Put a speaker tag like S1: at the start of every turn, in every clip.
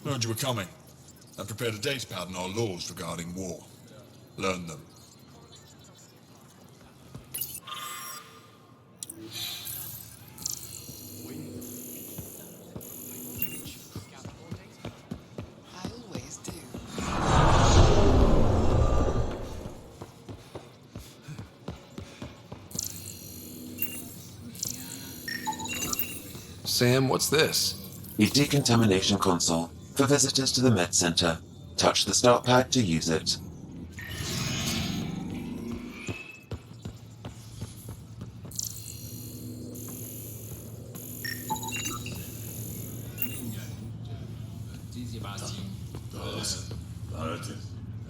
S1: Heard you were coming. I prepared a data pad on our laws regarding war. Learn them.
S2: I always do.
S3: Sam, what's this?
S4: The decontamination console for visitors to the med center. Touch the start pad to use it.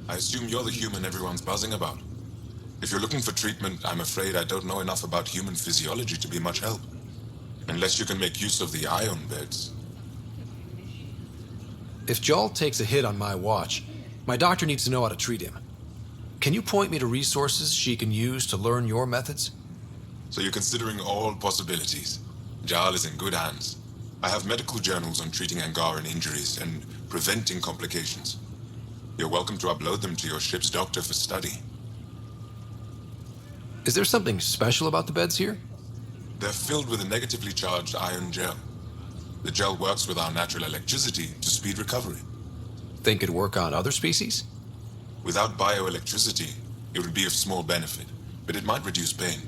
S5: I assume you're the human everyone's buzzing about. If you're looking for treatment, I'm afraid I don't know enough about human physiology to be much help. Unless you can make use of the ion beds.
S3: If Jal takes a hit on my watch, my doctor needs to know how to treat him. Can you point me to resources she can use to learn your methods?
S5: So you're considering all possibilities. Jal is in good hands. I have medical journals on treating Angaran injuries and preventing complications. You're welcome to upload them to your ship's doctor for study.
S3: Is there something special about the beds here?
S5: They're filled with a negatively charged ion gel. The gel works with our natural electricity to speed recovery.
S3: Think it'd work on other species?
S5: Without bioelectricity, it would be of small benefit, but it might reduce pain.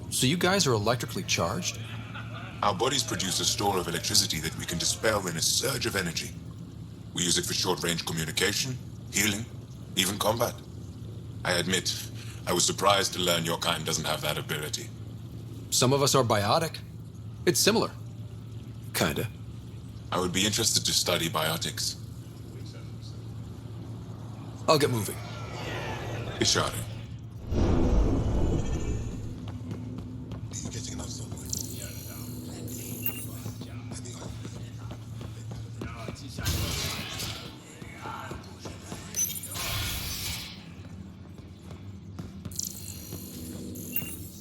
S3: So you guys are electrically charged?
S5: Our bodies produce a store of electricity that we can dispel in a surge of energy. We use it for short-range communication, healing, even combat. I admit, I was surprised to learn your kind doesn't have that ability.
S3: Some of us are biotic. It's similar. Kinda.
S5: I would be interested to study biotics.
S3: I'll get moving.
S5: Ishari.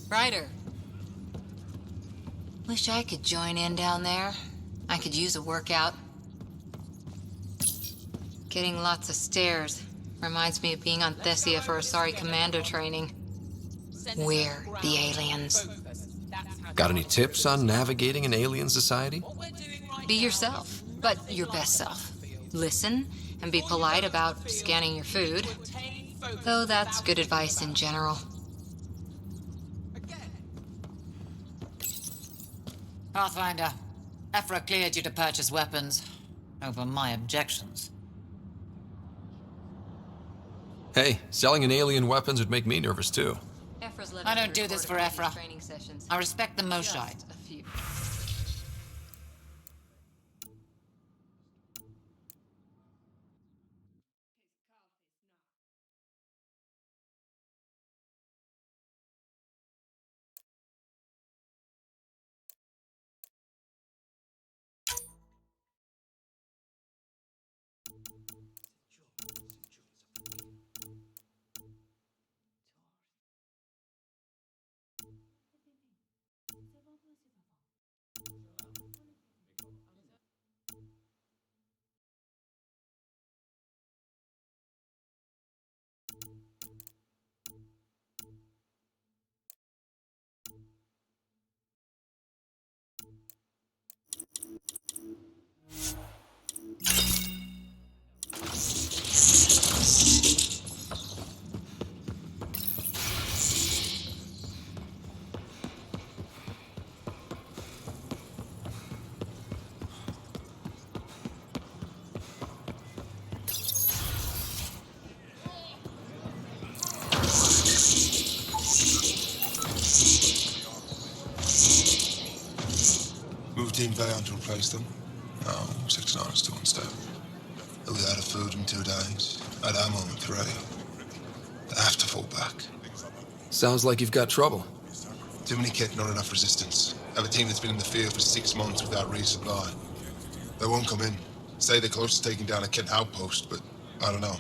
S6: Ryder. Wish I could join in down there. I could use a workout. Getting lots of stairs. Reminds me of being on Thessia for Asari commando training. We're the aliens.
S3: Got any tips on navigating an alien society?
S6: Be yourself, but your best self. Listen and be polite about scanning your food. Though that's good advice in general.
S7: Pathfinder, Ephra cleared you to purchase weapons over my objections.
S3: Hey, selling an alien weapons would make me nervous too.
S7: I don't do this for Ephra. I respect the Moshai.
S8: Moved in down to replace them. No, 6 9 is still on step. We out of food in 2 days. Had ammo in 3. I have to fall back.
S3: Sounds like you've got trouble.
S8: Too many kit, not enough resistance. Have a team that's been in the field for 6 months without resupply. They won't come in. Say they're close to taking down a kit outpost, but I don't know.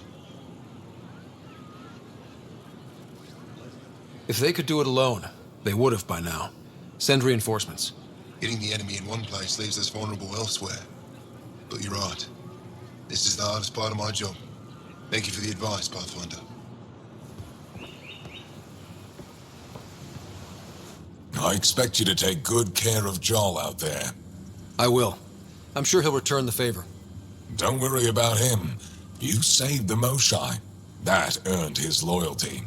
S3: If they could do it alone, they would have by now. Send reinforcements.
S8: Hitting the enemy in one place leaves us vulnerable elsewhere. but you're right. This is the hardest part of my job. Thank you for the advice, Pathfinder.
S5: I expect you to take good care of Joel out there.
S3: I will. I'm sure he'll return the favor.
S5: Don't worry about him. You saved the Moshai. That earned his loyalty.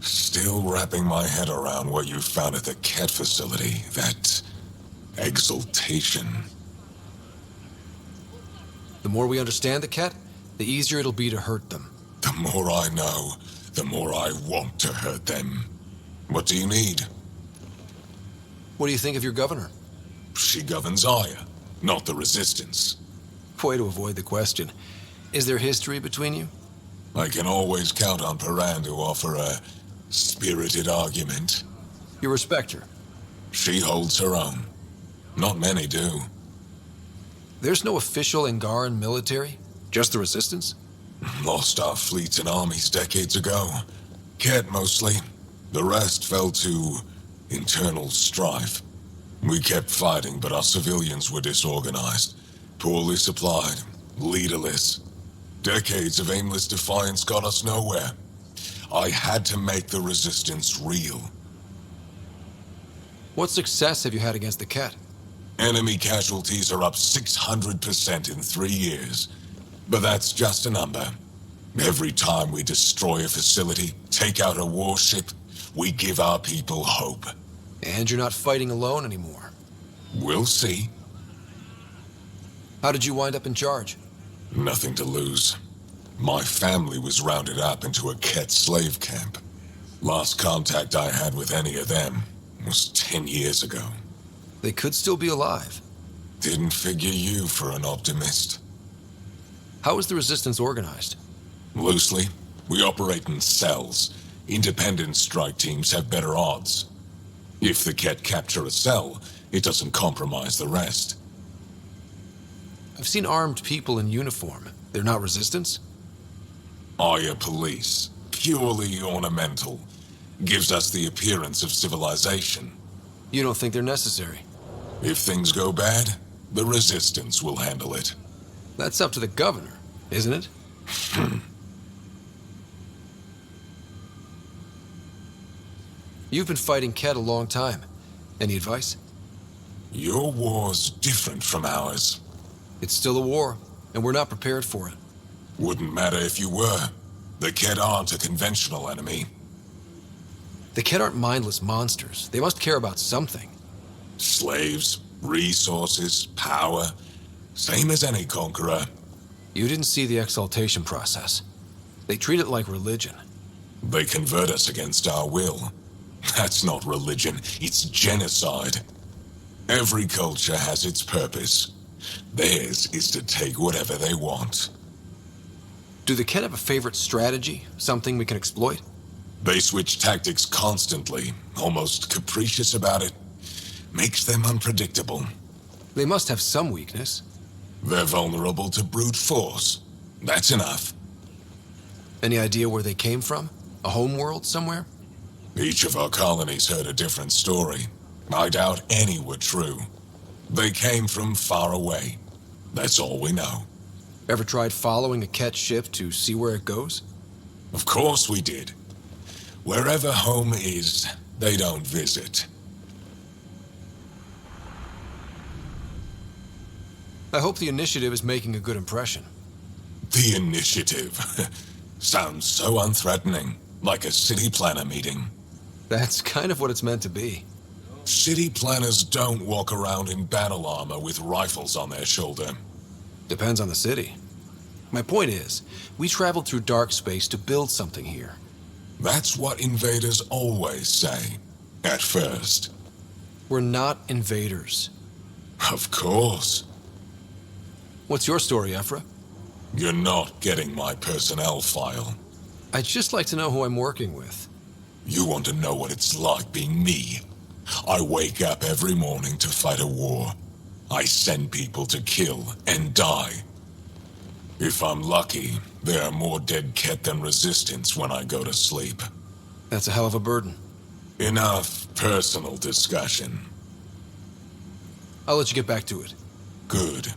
S5: Still wrapping my head around what you found at the Ket facility. That exaltation.
S3: The more we understand the Ket, the easier it'll be to hurt them.
S5: The more I know, the more I want to hurt them. What do you need?
S3: What do you think of your governor?
S5: She governs Aya, not the Resistance.
S3: Way to avoid the question. Is there history between you?
S5: I can always count on Paran to offer a spirited argument.
S3: You respect her?
S5: She holds her own. Not many do.
S3: There's no official Angaran military? Just the Resistance?
S5: Lost our fleets and armies decades ago. Ket mostly. The rest fell to internal strife. We kept fighting, but our civilians were disorganized, poorly supplied, leaderless. Decades of aimless defiance got us nowhere. I had to make the Resistance real.
S3: What success have you had against the Ket?
S5: Enemy casualties are up 600% in 3 years. But that's just a number. Every time we destroy a facility, take out a warship, we give our people hope.
S3: And you're not fighting alone anymore.
S5: We'll see.
S3: How did you wind up in charge?
S5: Nothing to lose. My family was rounded up into a Ket slave camp. Last contact I had with any of them was 10 years ago.
S3: They could still be alive.
S5: Didn't figure you for an optimist.
S3: How is the Resistance organized?
S5: Loosely, we operate in cells. Independent strike teams have better odds. If the Ket capture a cell, it doesn't compromise the rest.
S3: I've seen armed people in uniform. They're not Resistance?
S5: Aya police, purely ornamental, gives us the appearance of civilization.
S3: You don't think they're necessary?
S5: If things go bad, the Resistance will handle it.
S3: That's up to the governor, isn't it? You've been fighting Ket a long time. Any advice?
S5: Your war's different from ours.
S3: It's still a war, and we're not prepared for it.
S5: Wouldn't matter if you were. The Ket aren't a conventional enemy.
S3: The Ket aren't mindless monsters. They must care about something.
S5: Slaves, resources, power. Same as any conqueror.
S3: You didn't see the exaltation process. They treat it like religion.
S5: They convert us against our will. That's not religion, it's genocide. Every culture has its purpose. Theirs is to take whatever they want.
S3: Do the Ket have a favorite strategy? Something we can exploit?
S5: They switch tactics constantly, almost capricious about it. Makes them unpredictable.
S3: They must have some weakness.
S5: They're vulnerable to brute force. That's enough.
S3: Any idea where they came from? A homeworld somewhere?
S5: Each of our colonies heard a different story. I doubt any were true. They came from far away. That's all we know.
S3: Ever tried following a Ket ship to see where it goes?
S5: Of course we did. Wherever home is, they don't visit.
S3: I hope the initiative is making a good impression.
S5: The initiative. Sounds so unthreatening, like a city planner meeting.
S3: That's kind of what it's meant to be.
S5: City planners don't walk around in battle armor with rifles on their shoulder.
S3: Depends on the city. My point is, we traveled through dark space to build something here.
S5: That's what invaders always say. At first.
S3: We're not invaders.
S5: Of course.
S3: What's your story, Ephra?
S5: You're not getting my personnel file.
S3: I'd just like to know who I'm working with.
S5: You want to know what it's like being me? I wake up every morning to fight a war. I send people to kill and die. If I'm lucky, there are more dead Ket than Resistance when I go to sleep.
S3: That's a hell of a burden.
S5: Enough personal discussion.
S3: I'll let you get back to it.
S5: Good.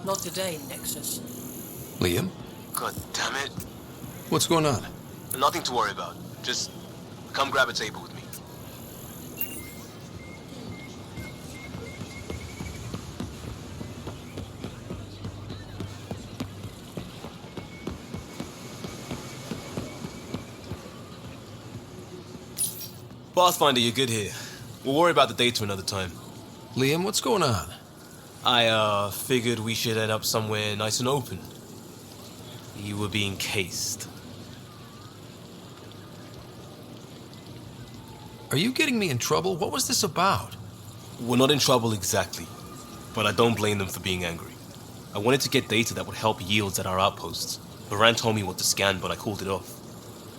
S9: Not today, Nexus.
S3: Liam?
S10: God damn it.
S3: What's going on?
S10: Nothing to worry about. Just come grab a table with me. Pathfinder, you're good here. We'll worry about the data another time.
S3: Liam, what's going on?
S10: I, figured we should head up somewhere nice and open. You were being cased.
S3: Are you getting me in trouble? What was this about?
S10: We're not in trouble exactly, but I don't blame them for being angry. I wanted to get data that would help yields at our outposts. Baran told me what to scan, but I called it off.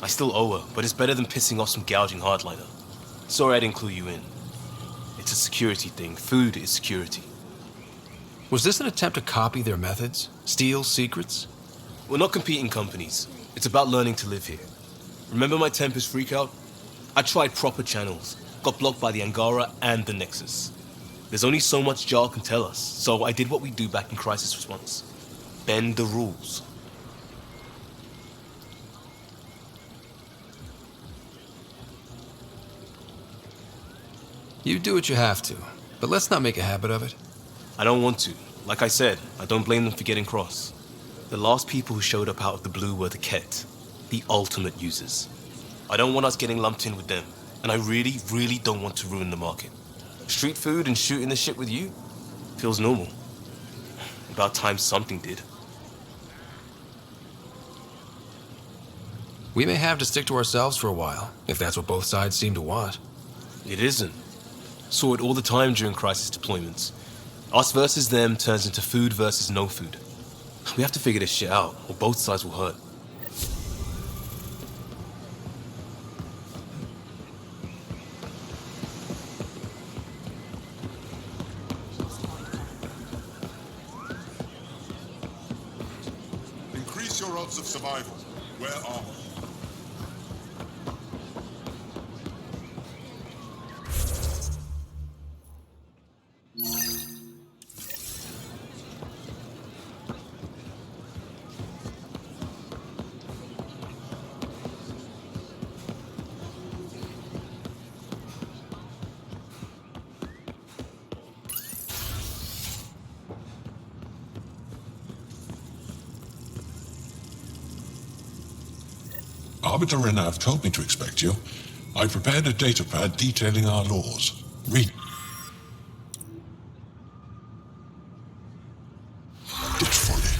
S10: I still owe her, but it's better than pissing off some gouging hardliner. Sorry I didn't clue you in. It's a security thing. Food is security.
S3: Was this an attempt to copy their methods? Steal secrets?
S10: We're not competing companies. It's about learning to live here. Remember my Tempest freakout? I tried proper channels, got blocked by the Angara and the Nexus. There's only so much Jar can tell us, so I did what we do back in crisis response. Bend the rules.
S3: You do what you have to, but let's not make a habit of it.
S10: I don't want to. Like I said, I don't blame them for getting cross. The last people who showed up out of the blue were the Ket, the ultimate users. I don't want us getting lumped in with them, and I really, really don't want to ruin the market. Street food and shooting the shit with you feels normal. About time something did.
S3: We may have to stick to ourselves for a while, if that's what both sides seem to want.
S10: It isn't. Saw it all the time during crisis deployments. Us versus them turns into food versus no food. We have to figure this shit out, or both sides will hurt.
S1: Increase your odds of survival. Wear armor. Arbiter and Nav told me to expect you. I prepared a datapad detailing our laws. Read it fully.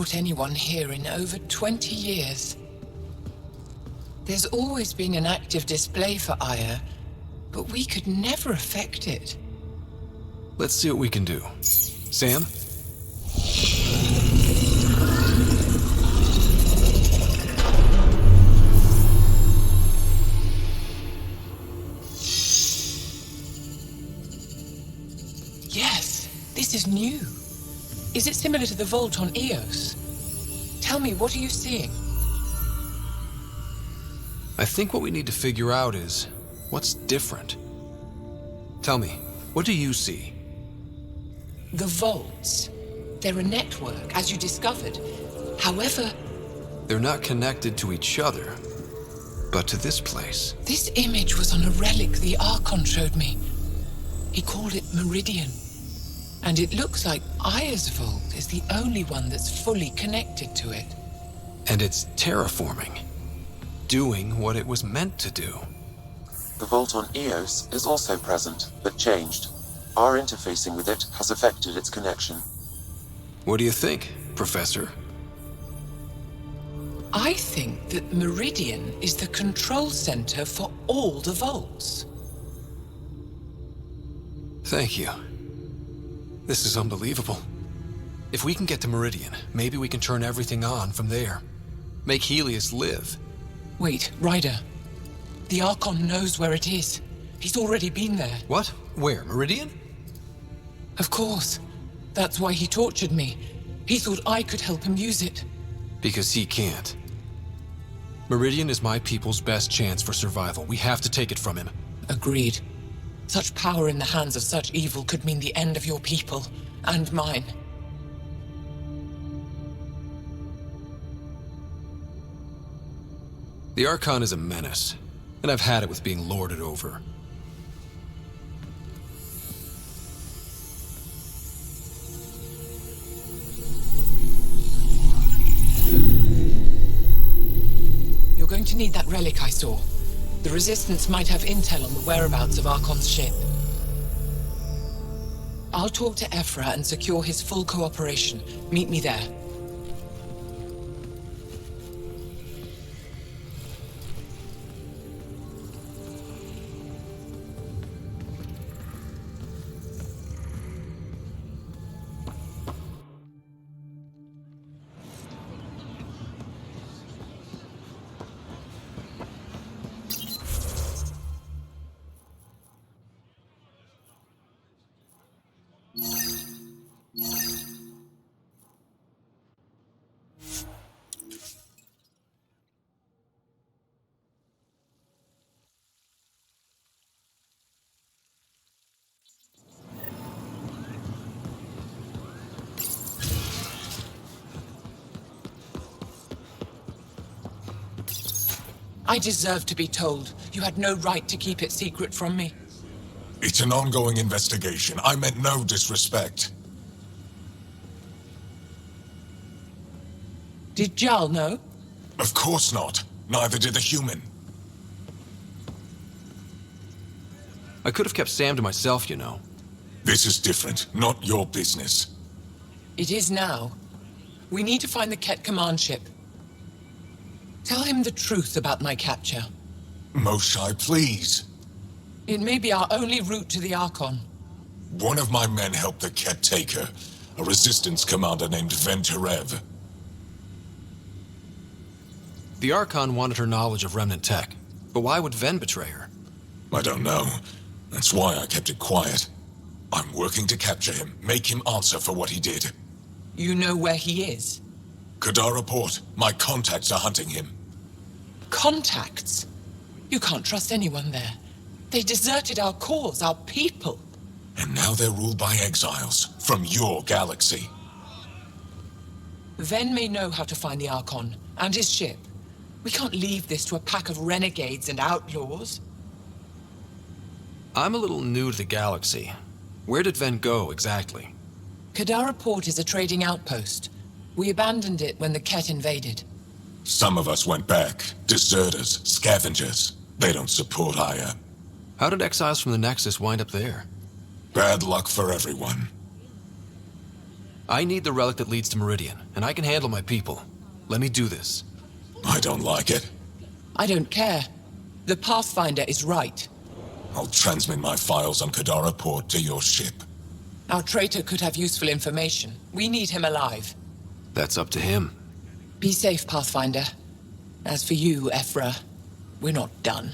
S2: brought anyone here in over 20 years. There's always been an active display for Aya, but we could never affect it.
S3: Let's see what we can do. Sam?
S2: Yes, this is new. Is it similar to the vault on Eos? Tell me, what are you seeing?
S3: I think what we need to figure out is what's different. Tell me, what do you see?
S2: The vaults. They're a network, as you discovered. However,
S3: They're not connected to each other, but to this place.
S2: this image was on a relic the Archon showed me. He called it Meridian. And it looks like Aya's vault is the only one that's fully connected to it.
S3: And it's terraforming, doing what it was meant to do.
S4: The vault on Eos is also present, but changed. Our interfacing with it has affected its connection.
S3: What do you think, Professor?
S2: I think that Meridian is the control center for all the vaults.
S3: Thank you. This is unbelievable. If we can get to Meridian, maybe we can turn everything on from there. Make Helios live.
S2: Wait, Ryder. The Archon knows where it is. He's already been there.
S3: What? Where? Meridian?
S2: Of course. That's why he tortured me. He thought I could help him use it.
S3: Because he can't. Meridian is my people's best chance for survival. We have to take it from him.
S2: Agreed. Such power in the hands of such evil could mean the end of your people, and mine.
S3: The Archon is a menace, and I've had it with being lorded over.
S2: You're going to need that relic I saw. The Resistance might have intel on the whereabouts of Archon's ship. I'll talk to Ephra and secure his full cooperation. Meet me there. I deserve to be told. You had no right to keep it secret from me.
S1: It's an ongoing investigation. I meant no disrespect.
S2: Did Jal know?
S1: Of course not. Neither did the human.
S3: I could have kept Sam to myself, you know.
S1: This is different. Not your business.
S2: It is now. We need to find the Ket command ship. Tell him the truth about my capture.
S1: Moshai, please.
S2: It may be our only route to the Archon.
S1: One of my men helped the Ket take her. A resistance commander named Venturev.
S3: The Archon wanted her knowledge of remnant tech, but why would Ven betray her?
S1: I don't know. That's why I kept it quiet. I'm working to capture him, make him answer for what he did.
S2: You know where he is?
S1: Kadar report. My contacts are hunting him.
S2: Contacts? You can't trust anyone there. They deserted our cause, our people.
S1: And now they're ruled by exiles from your galaxy.
S2: Ven may know how to find the Archon and his ship. We can't leave this to a pack of renegades and outlaws.
S3: I'm a little new to the galaxy. Where did Ven go, exactly?
S2: Kadara Port is a trading outpost. We abandoned it when the Ket invaded.
S1: Some of us went back. Deserters, scavengers. They don't support Aya.
S3: How did exiles from the Nexus wind up there?
S1: Bad luck for everyone.
S3: I need the relic that leads to Meridian, and I can handle my people. Let me do this.
S1: I don't like it.
S2: I don't care. The Pathfinder is right.
S1: I'll transmit my files on Kadara Port to your ship.
S2: Our traitor could have useful information. We need him alive.
S3: That's up to him.
S2: Be safe, Pathfinder. As for you, Ephra, we're not done.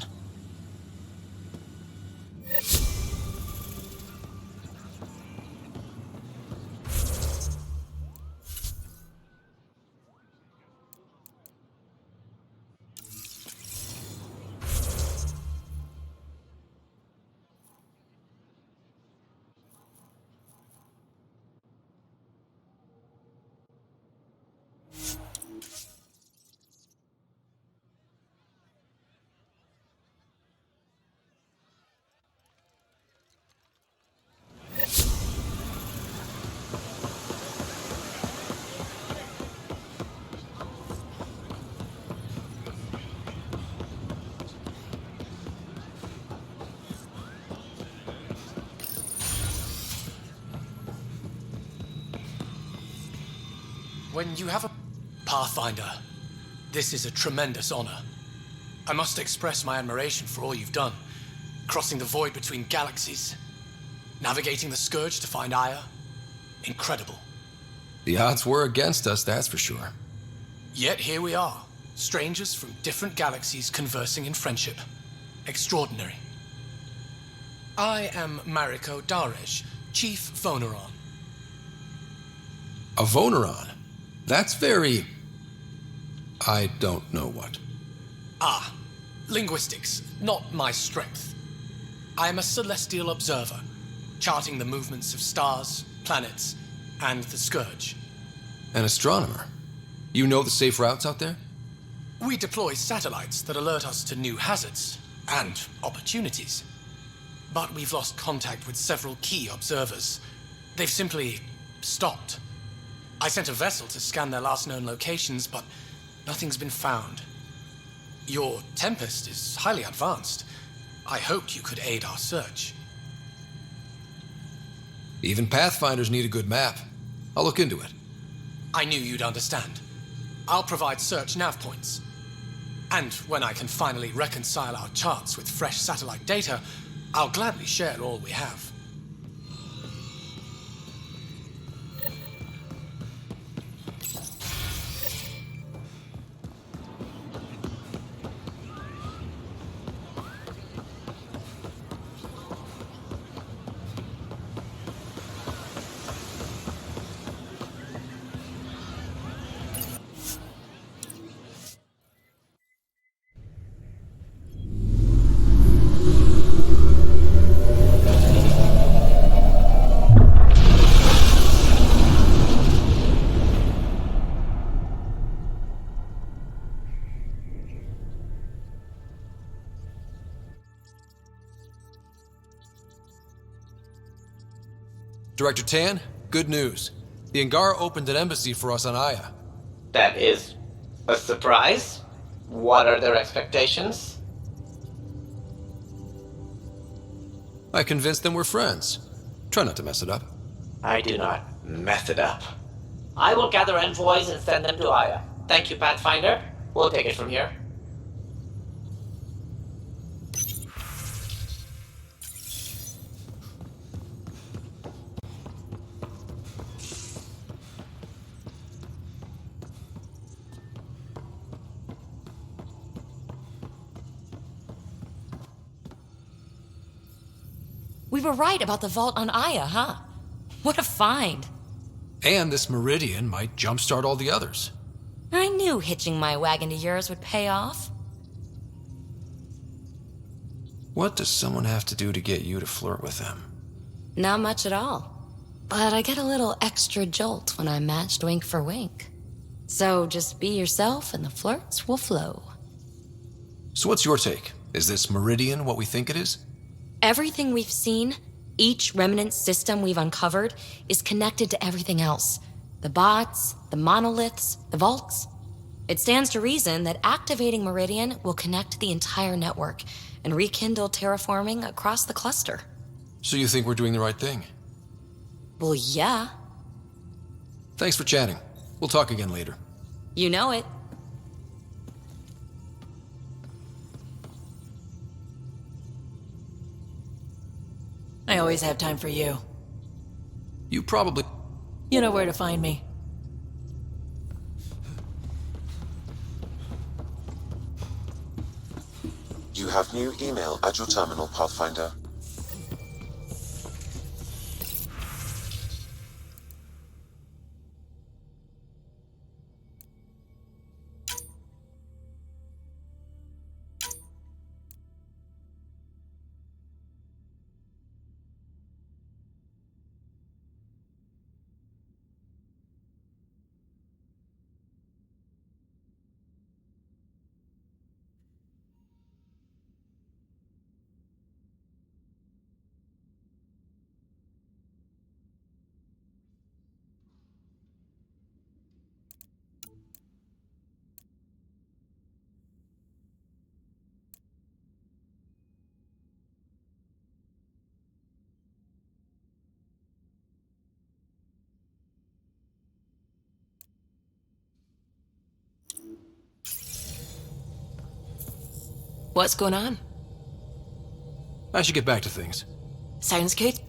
S3: When you have a Pathfinder, this is a tremendous honor. I must express my admiration for all you've done. Crossing the void between galaxies. Navigating the Scourge to find Aya. Incredible.
S9: The odds were against us, that's for sure.
S3: Yet here we are. Strangers from different galaxies conversing in friendship. Extraordinary. I am Mariko Darej, Chief Voneron.
S9: A Voneron? That's very... I don't know what.
S3: Ah, linguistics, not my strength. I am a celestial observer, charting the movements of stars, planets, and the Scourge.
S9: An astronomer? You know the safe routes out there?
S3: We deploy satellites that alert us to new hazards and opportunities. But we've lost contact with several key observers. They've simply stopped. I sent a vessel to scan their last known locations, but nothing's been found. Your Tempest is highly advanced. I hoped you could aid our search.
S9: Even Pathfinders need a good map. I'll look into it.
S3: I knew you'd understand. I'll provide search nav points. And when I can finally reconcile our charts with fresh satellite data, I'll gladly share all we have.
S9: Director Tan, good news. The Angara opened an embassy for us on Aya.
S11: That is a surprise? What are their expectations?
S9: I convinced them we're friends. Try not to mess it up.
S11: I do not mess it up. I will gather envoys and send them to Aya. Thank you, Pathfinder. We'll take it from here.
S12: We were right about the vault on Aya, huh? What a find.
S9: And this Meridian might jumpstart all the others.
S12: I knew hitching my wagon to yours would pay off.
S9: What does someone have to do to get you to flirt with them?
S12: Not much at all. But I get a little extra jolt when I'm matched wink for wink. So just be yourself and the flirts will flow.
S9: So what's your take? Is this Meridian what we think it is?
S12: Everything we've seen, each remnant system we've uncovered, is connected to everything else. The bots, the monoliths, the vaults. It stands to reason that activating Meridian will connect the entire network and rekindle terraforming across the cluster.
S9: So you think we're doing the right thing?
S12: Well, yeah.
S9: Thanks for chatting. We'll talk again later.
S12: You know it.
S13: I always have time for you.
S9: You probably...
S13: You know where to find me.
S4: You have new email at your terminal, Pathfinder.
S13: What's going on?
S9: I should get back to things.
S13: Sounds good.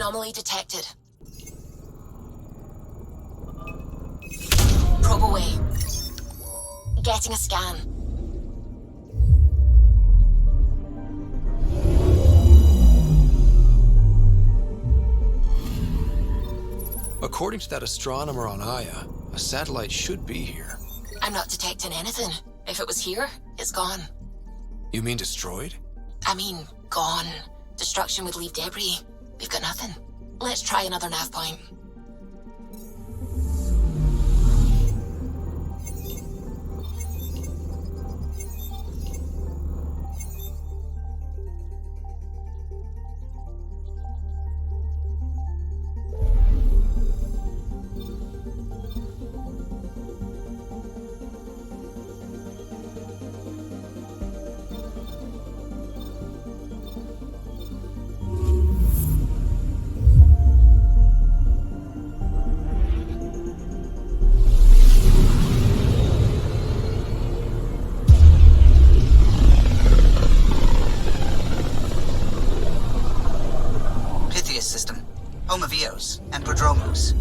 S14: Anomaly detected. Probe away. Getting a scan.
S9: According to that astronomer on Aya, a satellite should be here.
S14: I'm not detecting anything. If it was here, it's gone.
S9: You mean destroyed?
S14: I mean, gone. Destruction would leave debris. We've got nothing. Let's try another nav point.
S15: Home of Eos and Prodromos.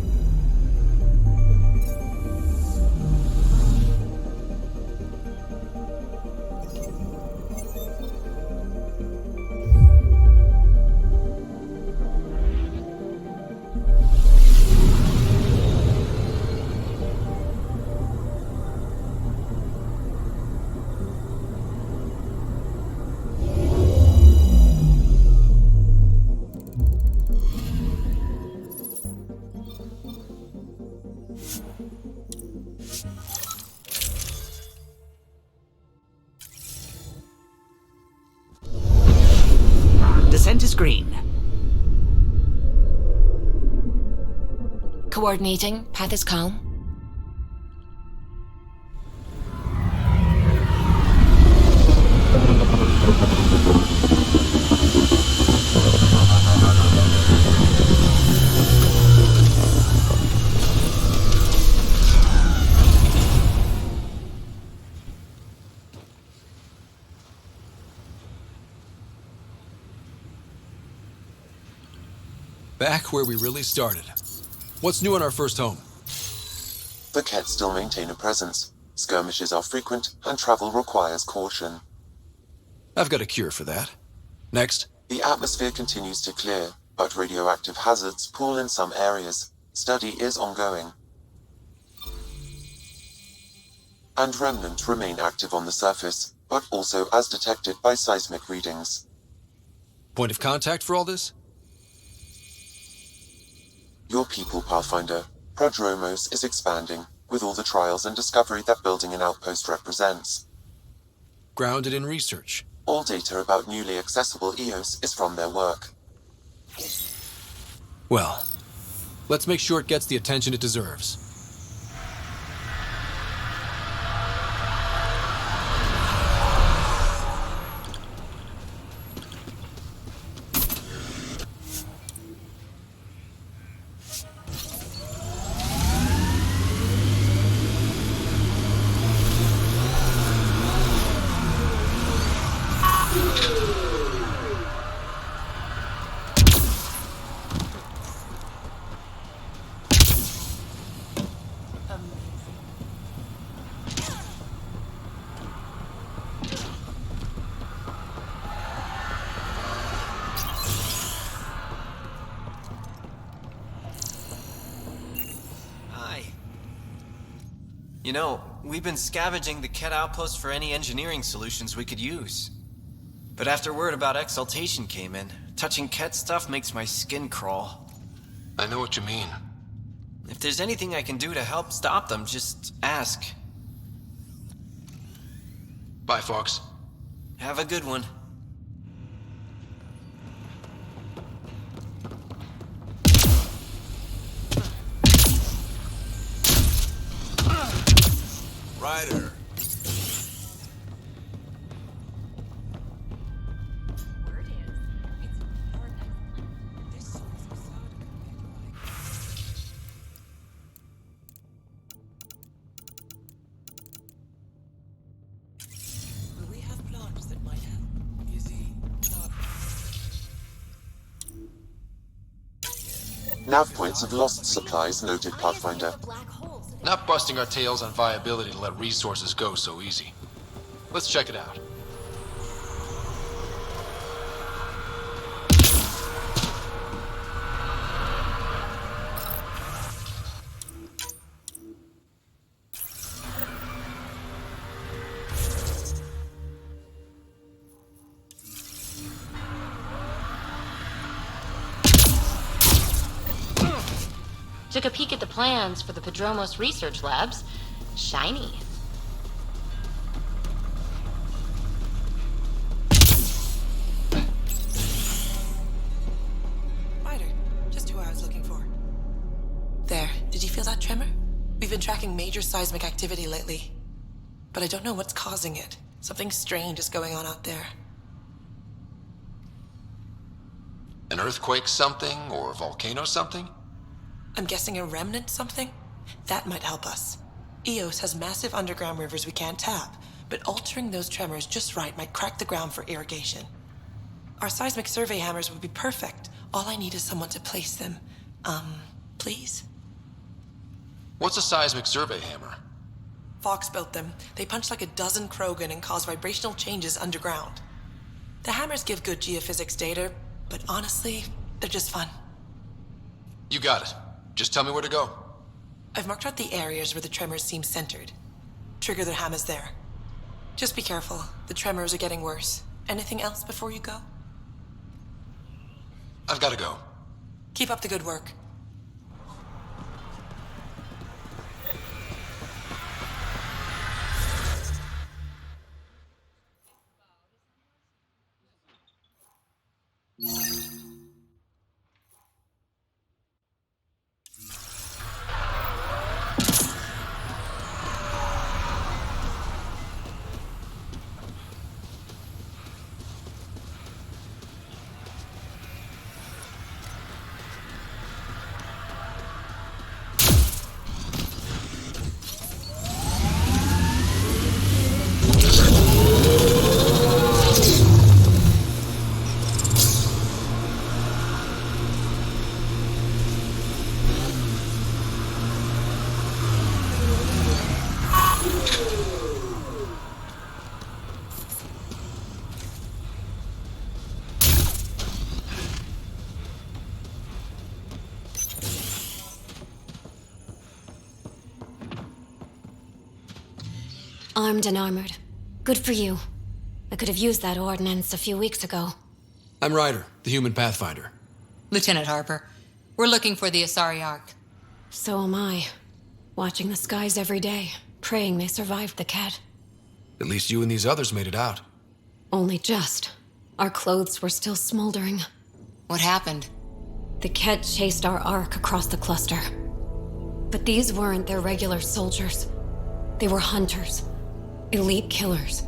S13: Descent is green.
S12: Coordinating. Path is calm.
S9: Back where we really started. What's new on our first home?
S4: The Kett still maintain a presence. Skirmishes are frequent, and travel requires caution.
S9: I've got a cure for that. Next.
S4: The atmosphere continues to clear, but radioactive hazards pool in some areas. Study is ongoing. And remnants remain active on the surface, but also as detected by seismic readings.
S9: Point of contact for all this?
S4: Your people, Pathfinder. Prodromos is expanding, with all the trials and discovery that building an outpost represents.
S9: Grounded in research.
S4: All data about newly accessible Eos is from their work.
S9: Well, let's make sure it gets the attention it deserves.
S16: You know, we've been scavenging the Kett outpost for any engineering solutions we could use. But after word about Exaltation came in, touching Kett stuff makes my skin crawl.
S9: I know what you mean.
S16: If there's anything I can do to help stop them, just ask.
S9: Bye, Fox.
S16: Have a good one.
S17: Ryder.
S2: We have plans that might help. You see,
S4: Nav points of lost supplies noted, Pathfinder.
S9: Not busting our tails on viability to let resources go so easy. Let's check it out.
S12: Took a peek at the plans for the Padromos research labs. Shiny.
S13: Ryder, just who I was looking for. There, did you feel that tremor? We've been tracking major seismic activity lately. But I don't know what's causing it. Something strange is going on out there.
S9: An earthquake something, or a volcano something?
S13: I'm guessing a remnant something? That might help us. Eos has massive underground rivers we can't tap, but altering those tremors just right might crack the ground for irrigation. Our seismic survey hammers would be perfect. All I need is someone to place them. Please?
S9: What's a seismic survey hammer?
S13: Fox built them. They punch like a dozen Krogan and cause vibrational changes underground. The hammers give good geophysics data, but honestly, they're just fun.
S9: You got it. Just tell me where to go.
S13: I've marked out the areas where the tremors seem centered. Trigger the hammers there. Just be careful. The tremors are getting worse. Anything else before you go?
S9: I've got to go.
S13: Keep up the good work.
S12: Armed and armored. Good for you. I could have used that ordnance a few weeks ago.
S9: I'm Ryder, the human pathfinder.
S6: Lieutenant Harper, we're looking for the Asari Ark.
S12: So am I. Watching the skies every day, praying they survived the Ket.
S9: At least you and these others made it out.
S12: Only just. Our clothes were still smoldering.
S6: What happened?
S12: The Ket chased our Ark across the cluster. But these weren't their regular soldiers. They were hunters. Elite killers.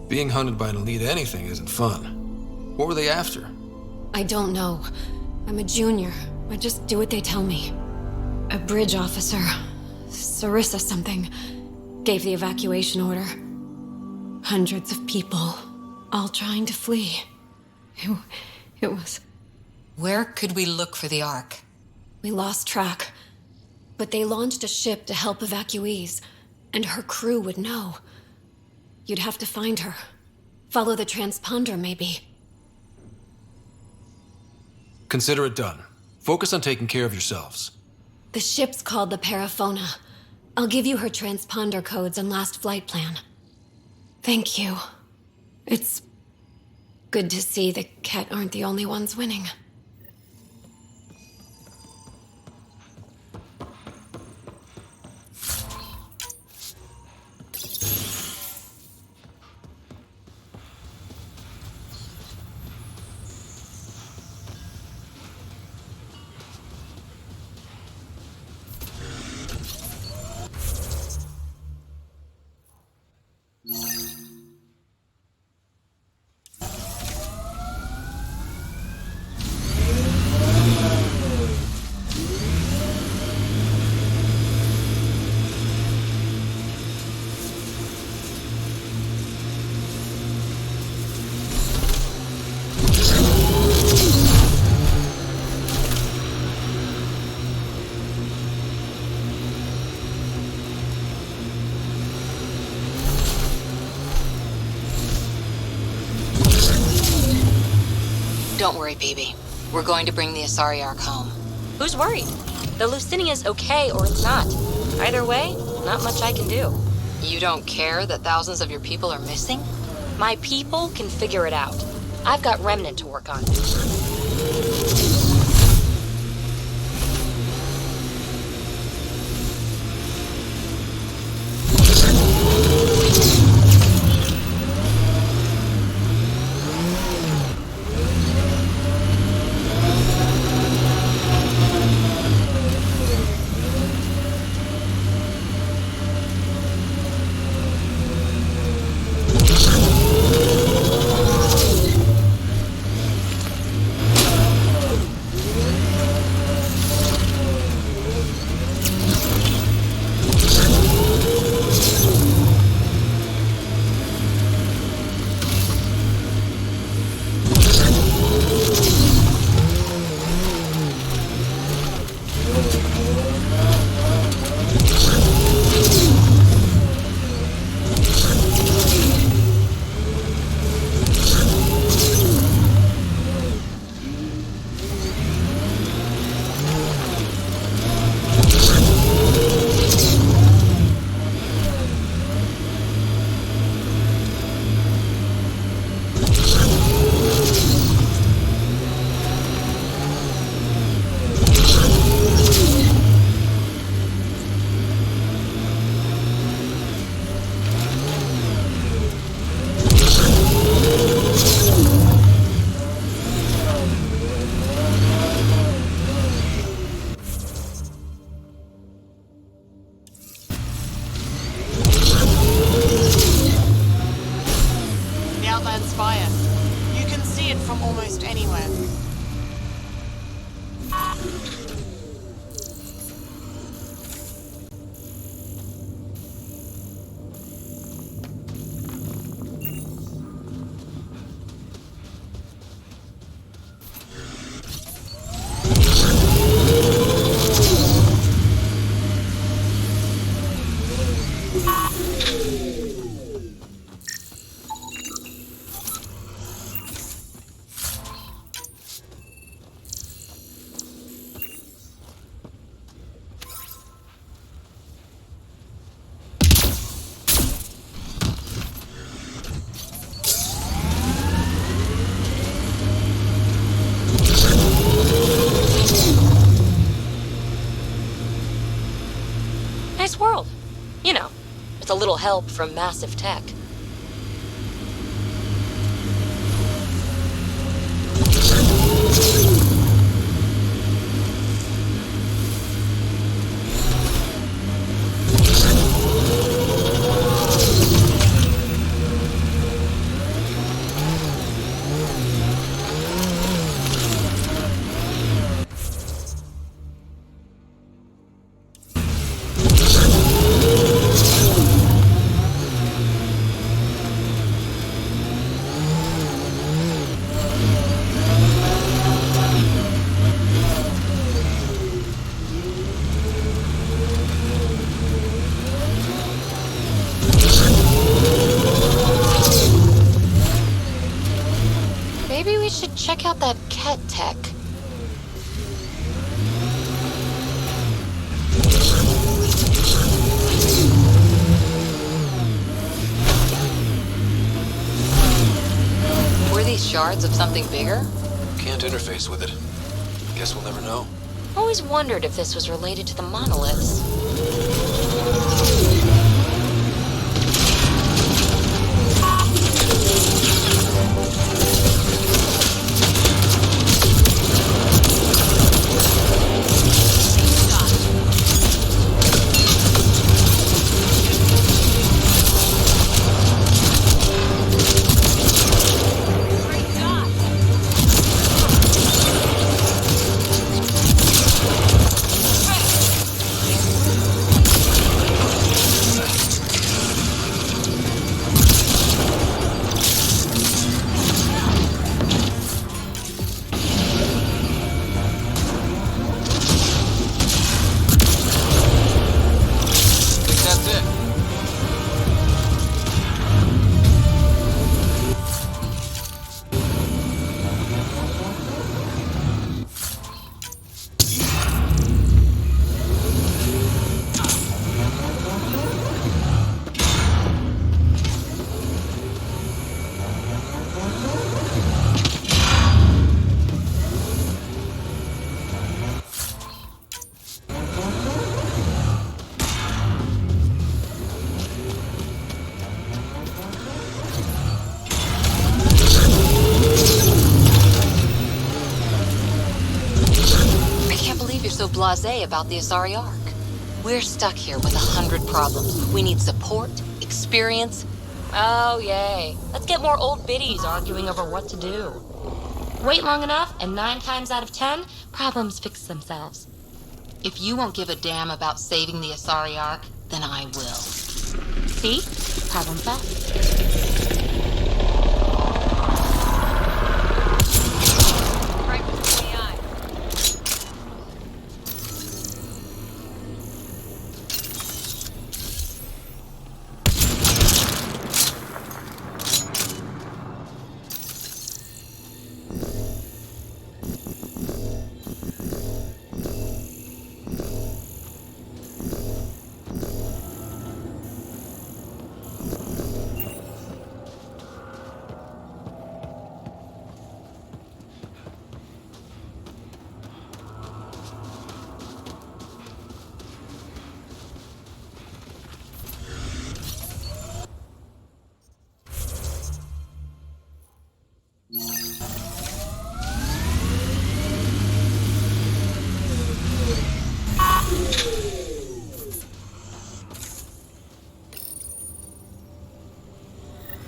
S9: Being hunted by an elite anything isn't fun. What were they after?
S12: I don't know. I'm a junior. I just do what they tell me. A bridge officer, Sarissa something, gave the evacuation order. Hundreds of people, all trying to flee. It was...
S6: Where could we look for the Ark?
S12: We lost track. But they launched a ship to help evacuees, and her crew would know. You'd have to find her. Follow the transponder, maybe.
S9: Consider it done. Focus on taking care of yourselves.
S12: The ship's called the Paraphona. I'll give you her transponder codes and last flight plan. Thank you. It's good to see the Ket aren't the only ones winning.
S6: Don't worry, baby. We're going to bring the Asari Ark home.
S12: Who's worried? The Lucinia's okay or it's not. Either way, not much I can do.
S6: You don't care that thousands of your people are missing?
S12: My people can figure it out. I've got Remnant to work on. Nice world. You know, with a little help from massive tech. Maybe we should check out that cat tech.
S6: Were these shards of something bigger?
S9: Can't interface with it. Guess we'll never know.
S12: Always wondered if this was related to the monoliths.
S6: blasé about the Asari Ark. We're stuck here with 100 problems. We need support, experience.
S12: Oh, yay. Let's get more old biddies arguing over what to do. Wait long enough, and 9 times out of 10, problems fix themselves.
S6: If you won't give a damn about saving the Asari Ark, then I will.
S12: See? Problem solved.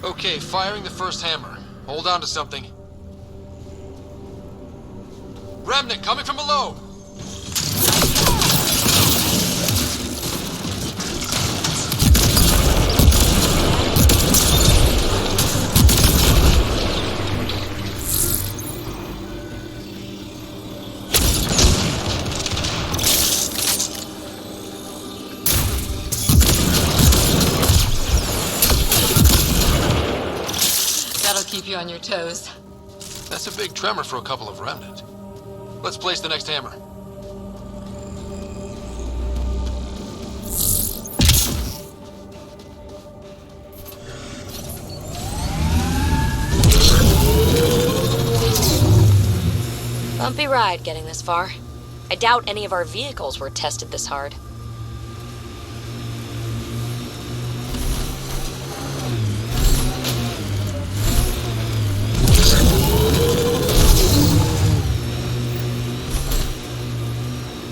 S9: Okay, firing the first hammer. Hold on to something. Remnant coming from below!
S6: That'll keep you on your toes.
S9: That's a big tremor for a couple of Remnant. Let's place the next hammer.
S12: Bumpy ride getting this far. I doubt any of our vehicles were tested this hard.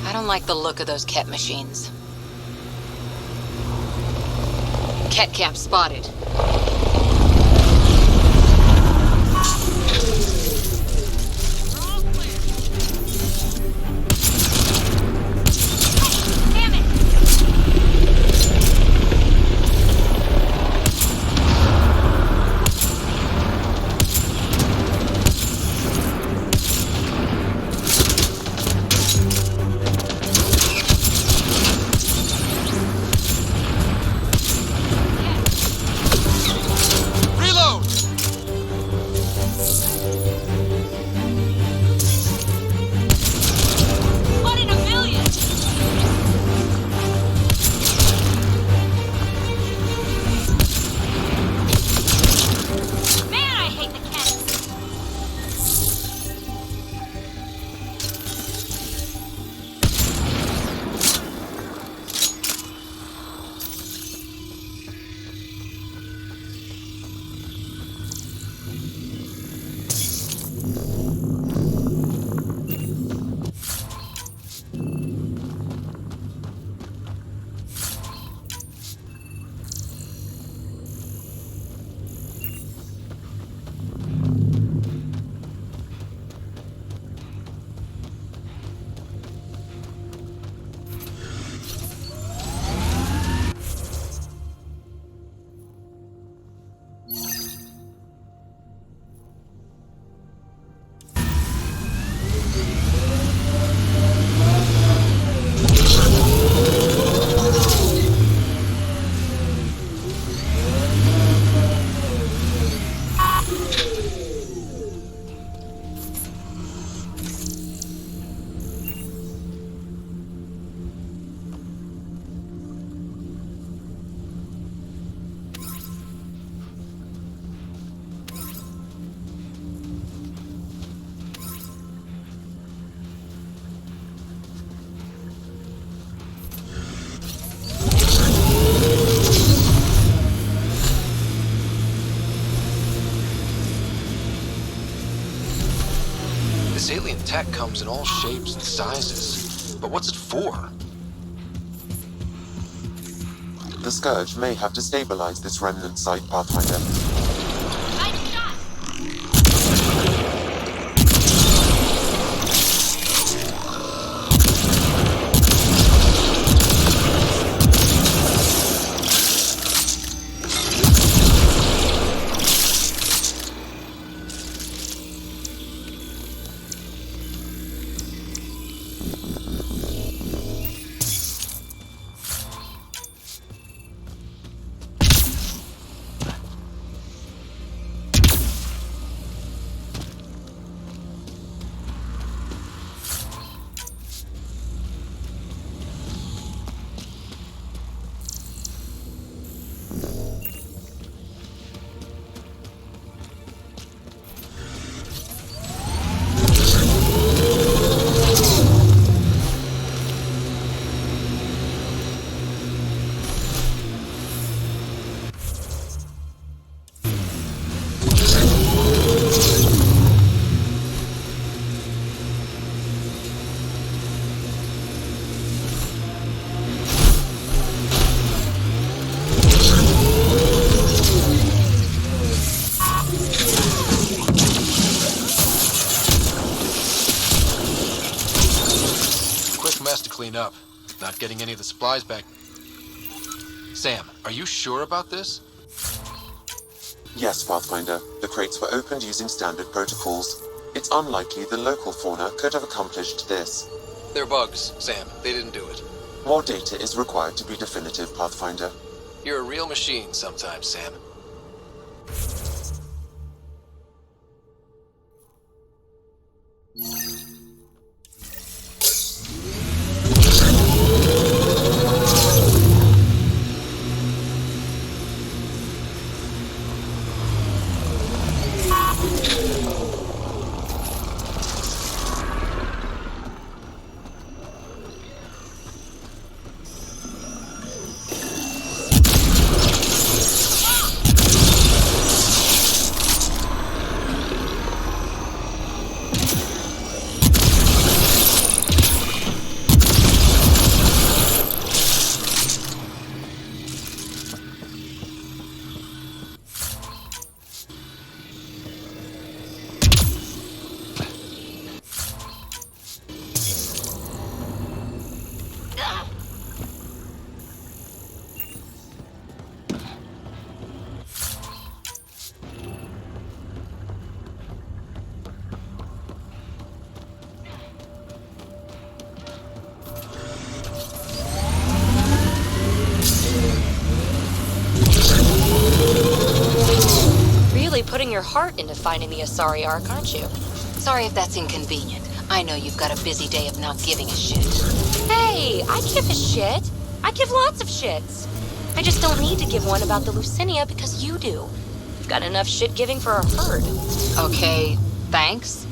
S6: I don't like the look of those Ket machines. Ket camp spotted.
S9: This alien tech comes in all shapes and sizes. But what's it for?
S4: The Scourge may have destabilized this remnant site, Pathfinder.
S9: Clean up. Not getting any of the supplies back. Sam, are you sure about this?
S4: Yes, Pathfinder. The crates were opened using standard protocols. It's unlikely the local fauna could have accomplished this.
S9: They're bugs, Sam. They didn't do it.
S4: More data is required to be definitive, Pathfinder.
S9: You're a real machine sometimes, Sam.
S12: Putting your heart into finding the Asari Ark, aren't you?
S14: Sorry if that's inconvenient. I know you've got a busy day of not giving a shit.
S12: Hey, I give a shit. I give lots of shits. I just don't need to give one about the Lucinia because you do. You've got enough shit giving for a herd.
S6: Okay, thanks.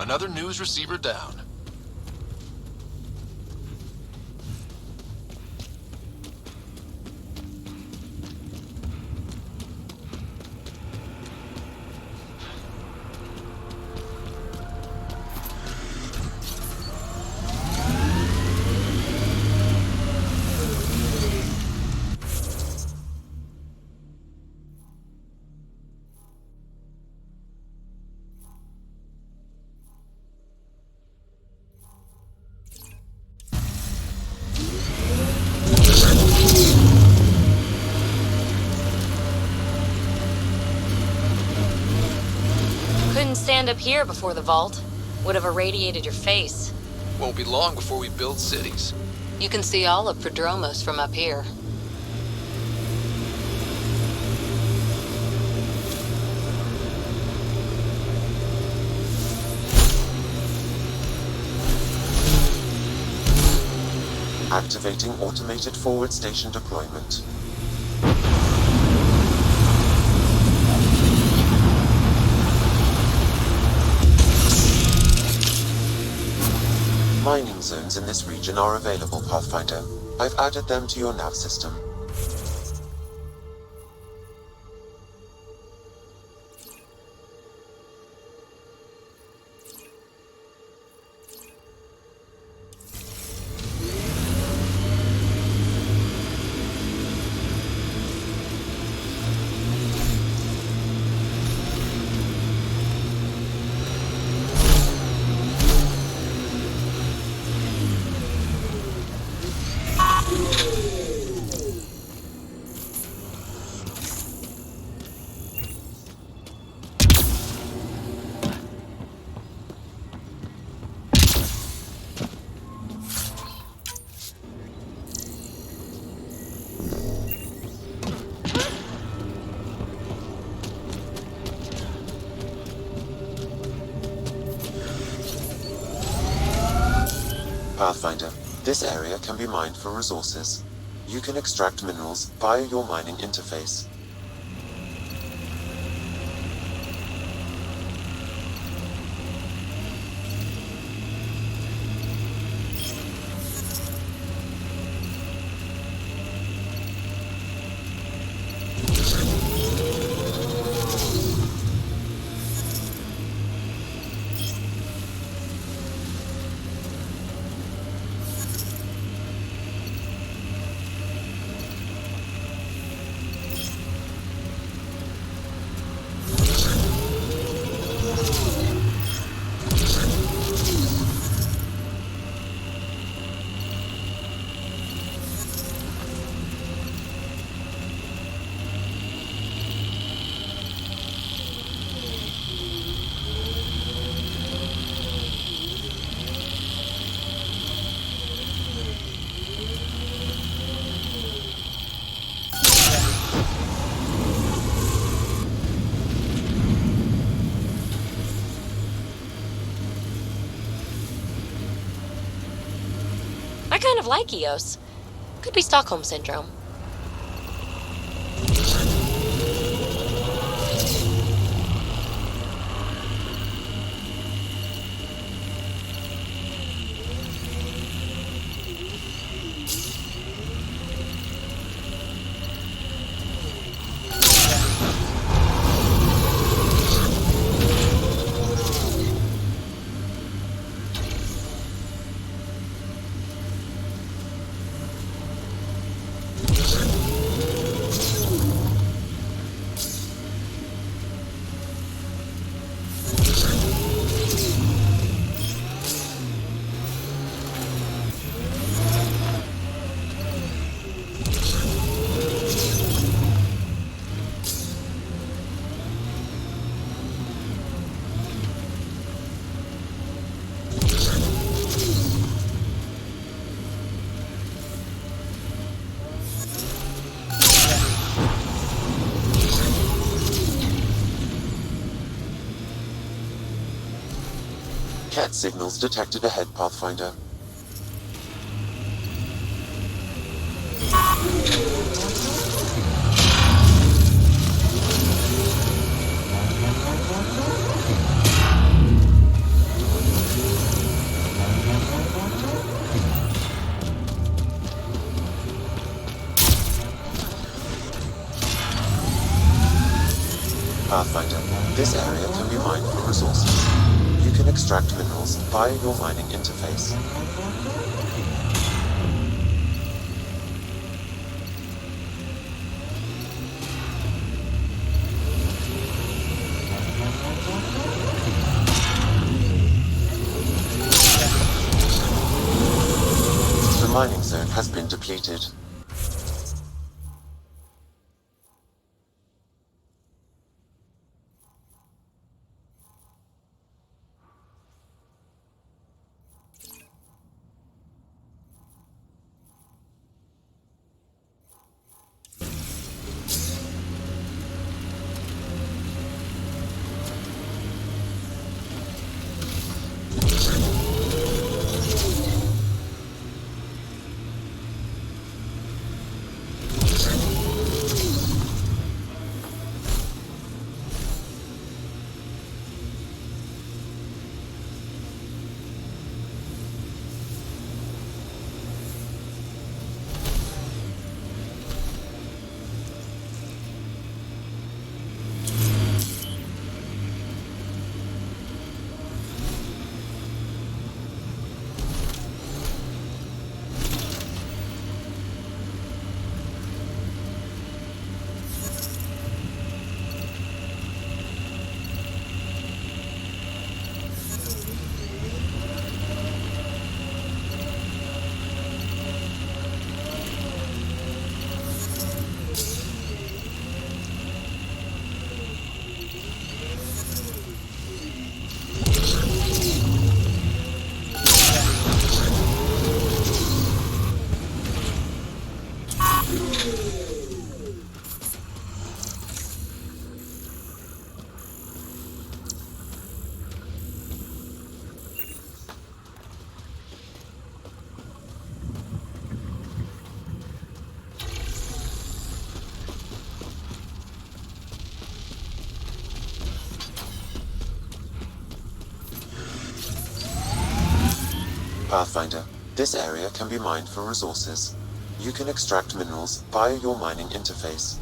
S9: Another news receiver down.
S12: couldn't stand up here before the vault. Would have irradiated your face.
S9: Won't be long before we build cities.
S6: You can see all of Prodromos from up here.
S4: Activating automated forward station deployment. Mining zones in this region are available, Pathfinder. I've added them to your nav system. Pathfinder, this area can be mined for resources. You can extract minerals via your mining interface.
S12: I kind of like Eos. Could be Stockholm Syndrome. Cat signals detected ahead, Pathfinder. Pathfinder, this area can be mined for resources. You can extract minerals via your mining interface. The mining zone has been depleted.
S4: Pathfinder, this area can be mined for resources. You can extract minerals via your mining interface.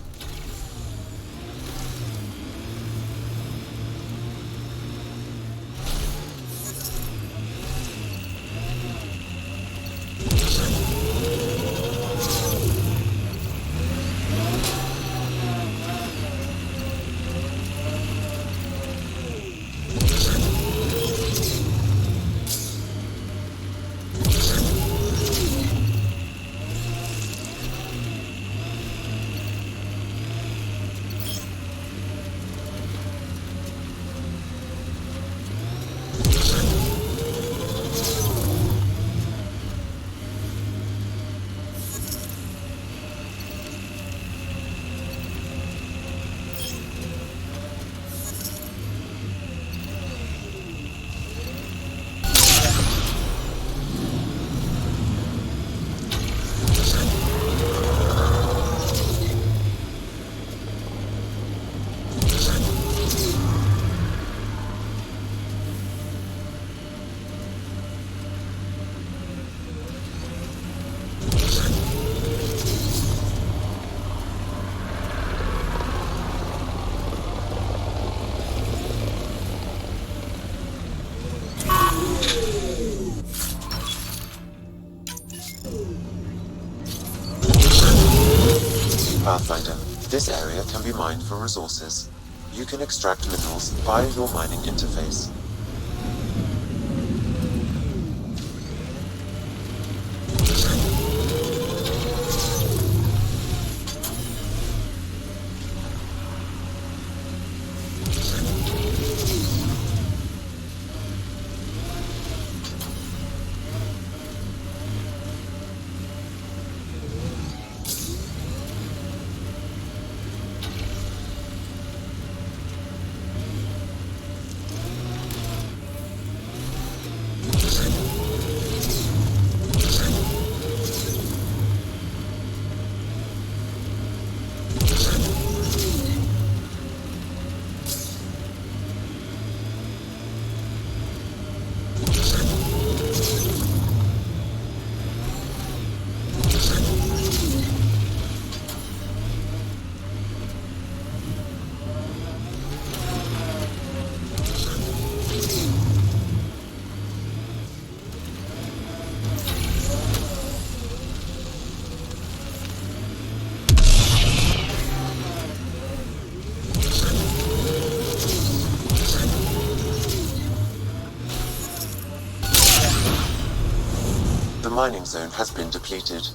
S4: Pathfinder, this area can be mined for resources. You can extract minerals via your mining interface. The mining zone has been depleted.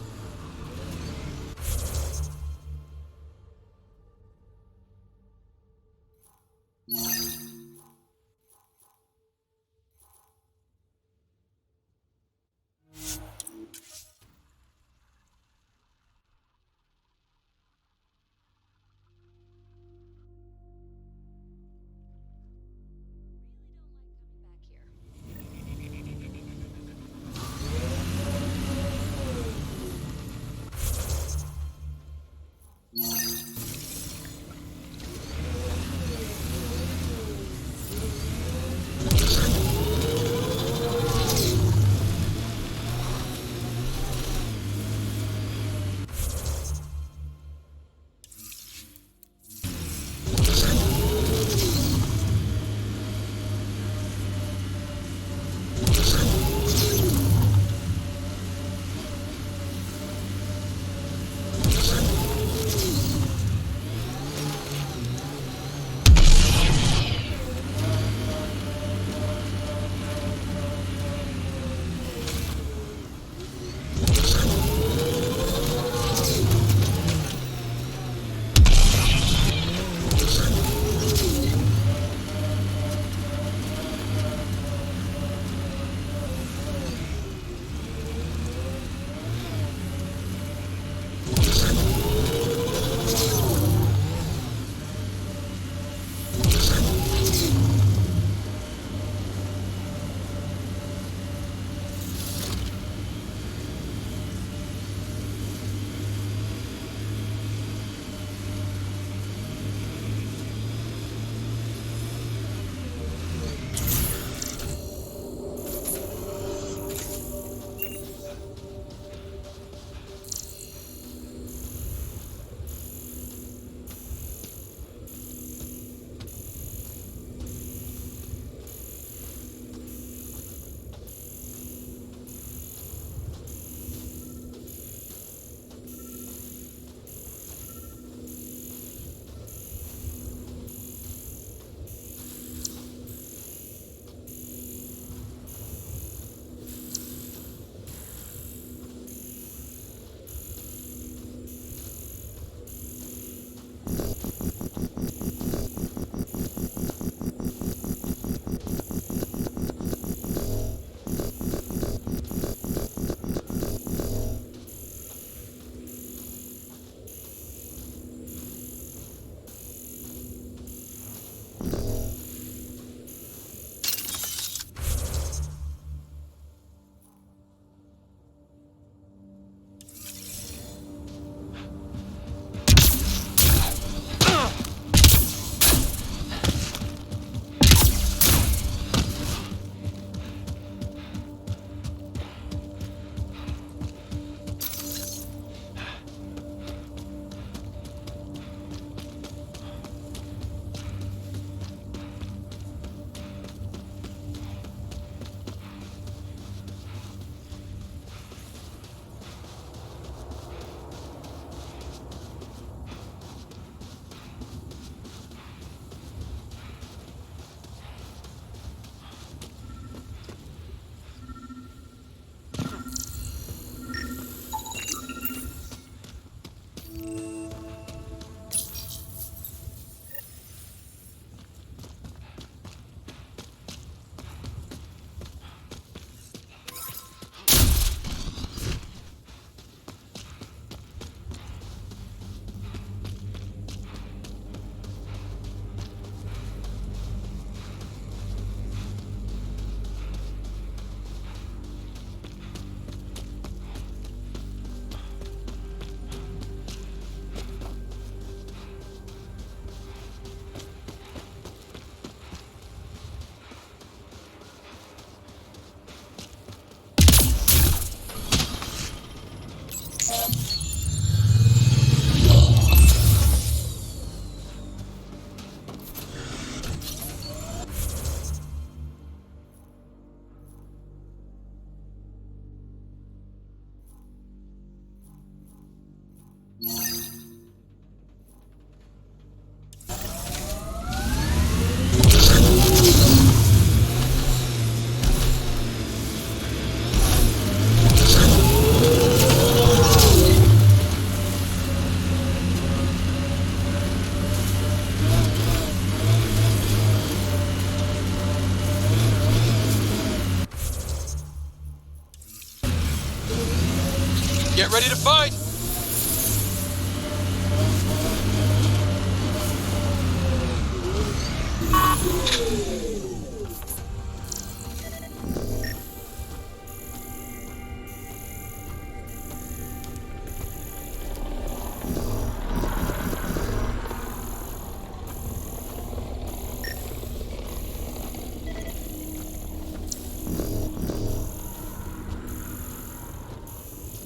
S9: Get ready to fight!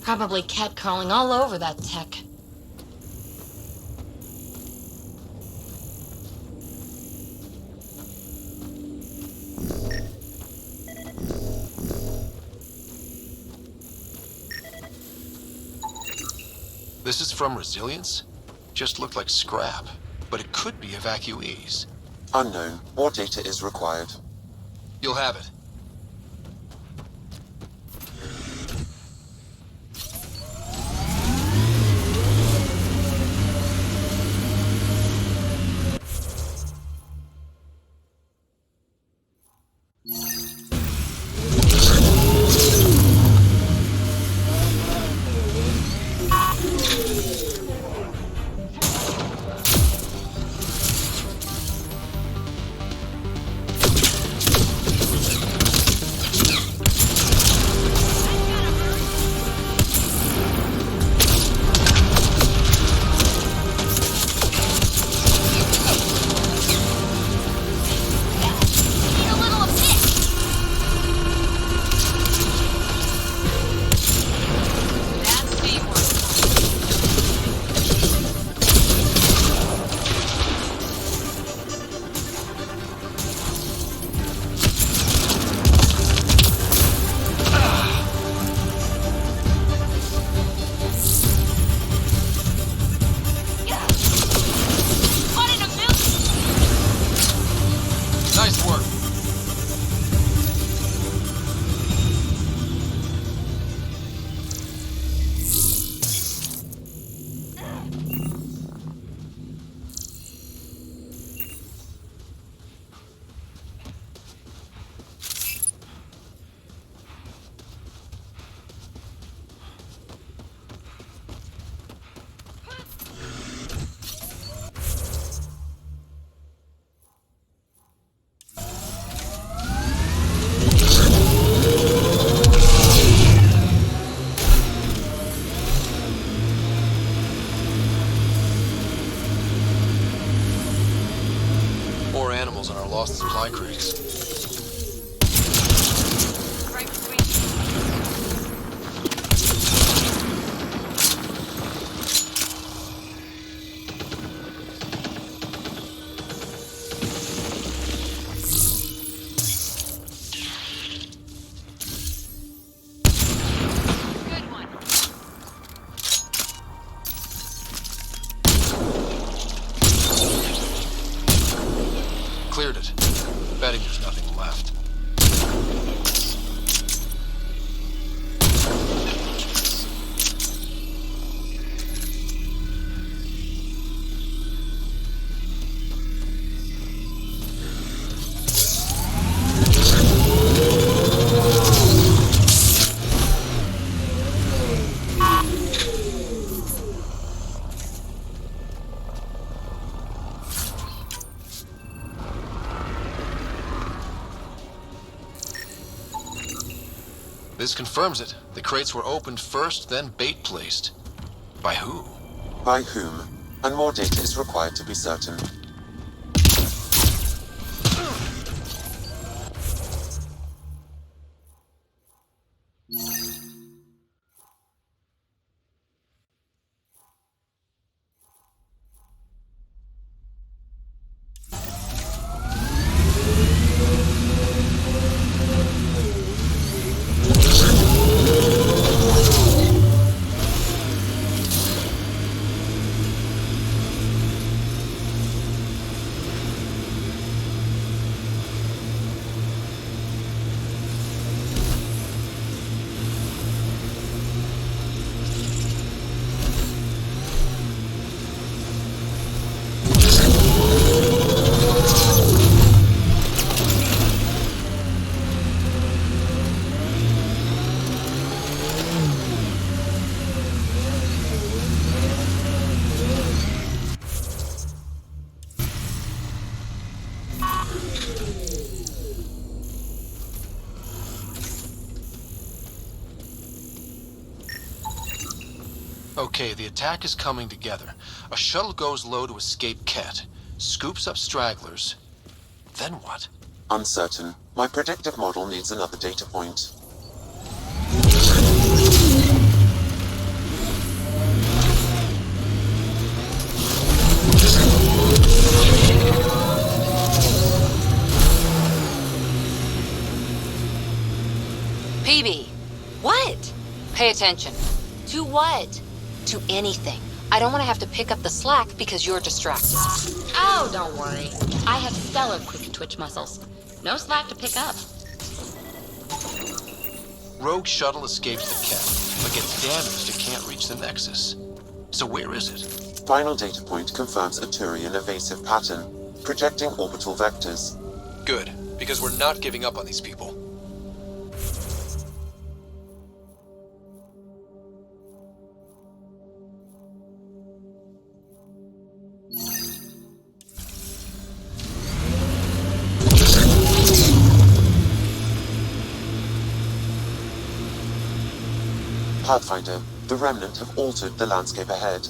S12: Probably catcalling all over that tech.
S9: This is from Resilience? Just looked like scrap, but it could be evacuees.
S4: Unknown. More data is required.
S9: You'll have it. Nice work. More animals on our lost supply crates. Cleared it. Betting there's nothing left. This confirms it. The crates were opened first, then bait placed. By who?
S4: By whom? And more data is required to be certain.
S9: Okay, the attack is coming together. A shuttle goes low to escape Ket, scoops up stragglers. Then what?
S4: Uncertain. My predictive model needs another data point.
S6: PB,
S12: What?
S6: pay attention.
S12: To what?
S6: To anything. I don't want to have to pick up the slack because you're distracted.
S12: Oh, don't worry. I have stellar quick twitch muscles. No slack to pick up.
S9: Rogue shuttle escapes the Ket, but gets damaged and can't reach the Nexus. So where is it?
S4: Final data point confirms a Turian evasive pattern, projecting orbital vectors.
S9: Good, because we're not giving up on these people.
S4: Pathfinder, the Remnant have altered the landscape ahead.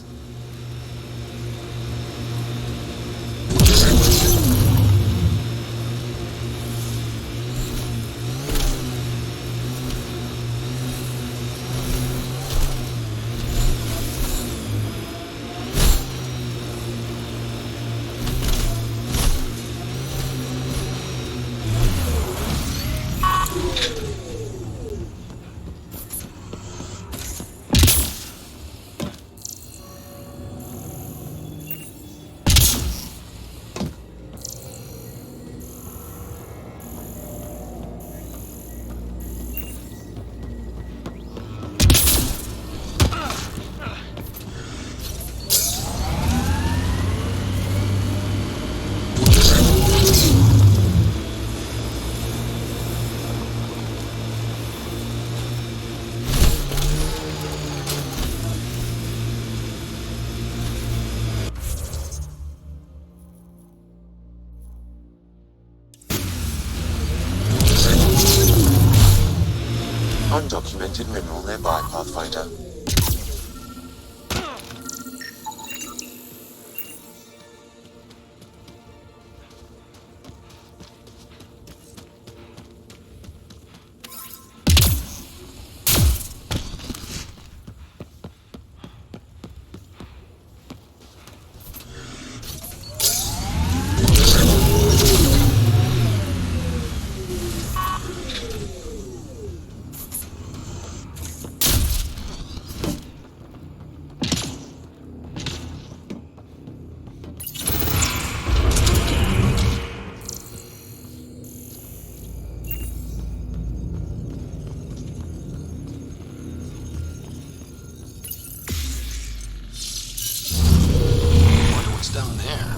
S4: Undocumented mineral nearby, Pathfinder.
S9: Down there.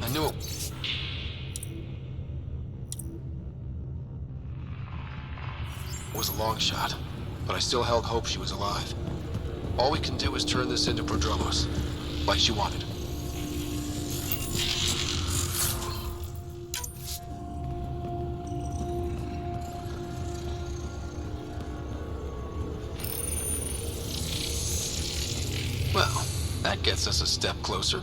S9: I knew it. It was a long shot, but I still held hope she was alive. All we can do is turn this into Prodromos, like she wanted. Well, that gets us a step closer.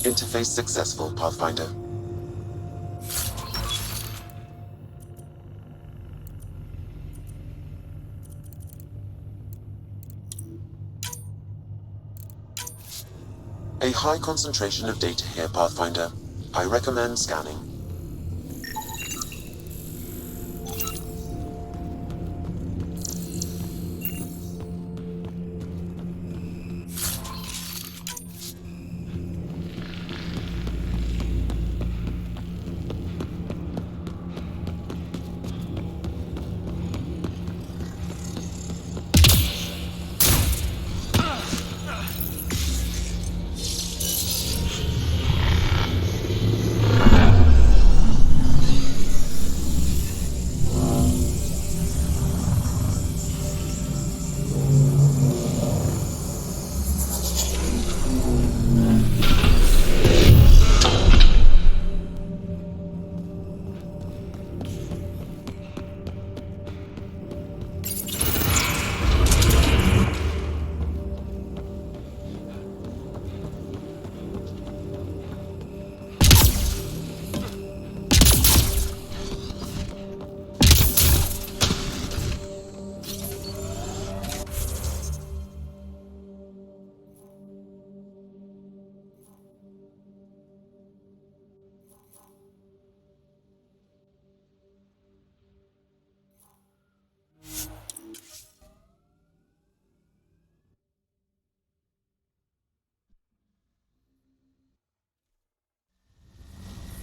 S4: Interface successful, Pathfinder. A high concentration of data here, Pathfinder. I recommend scanning.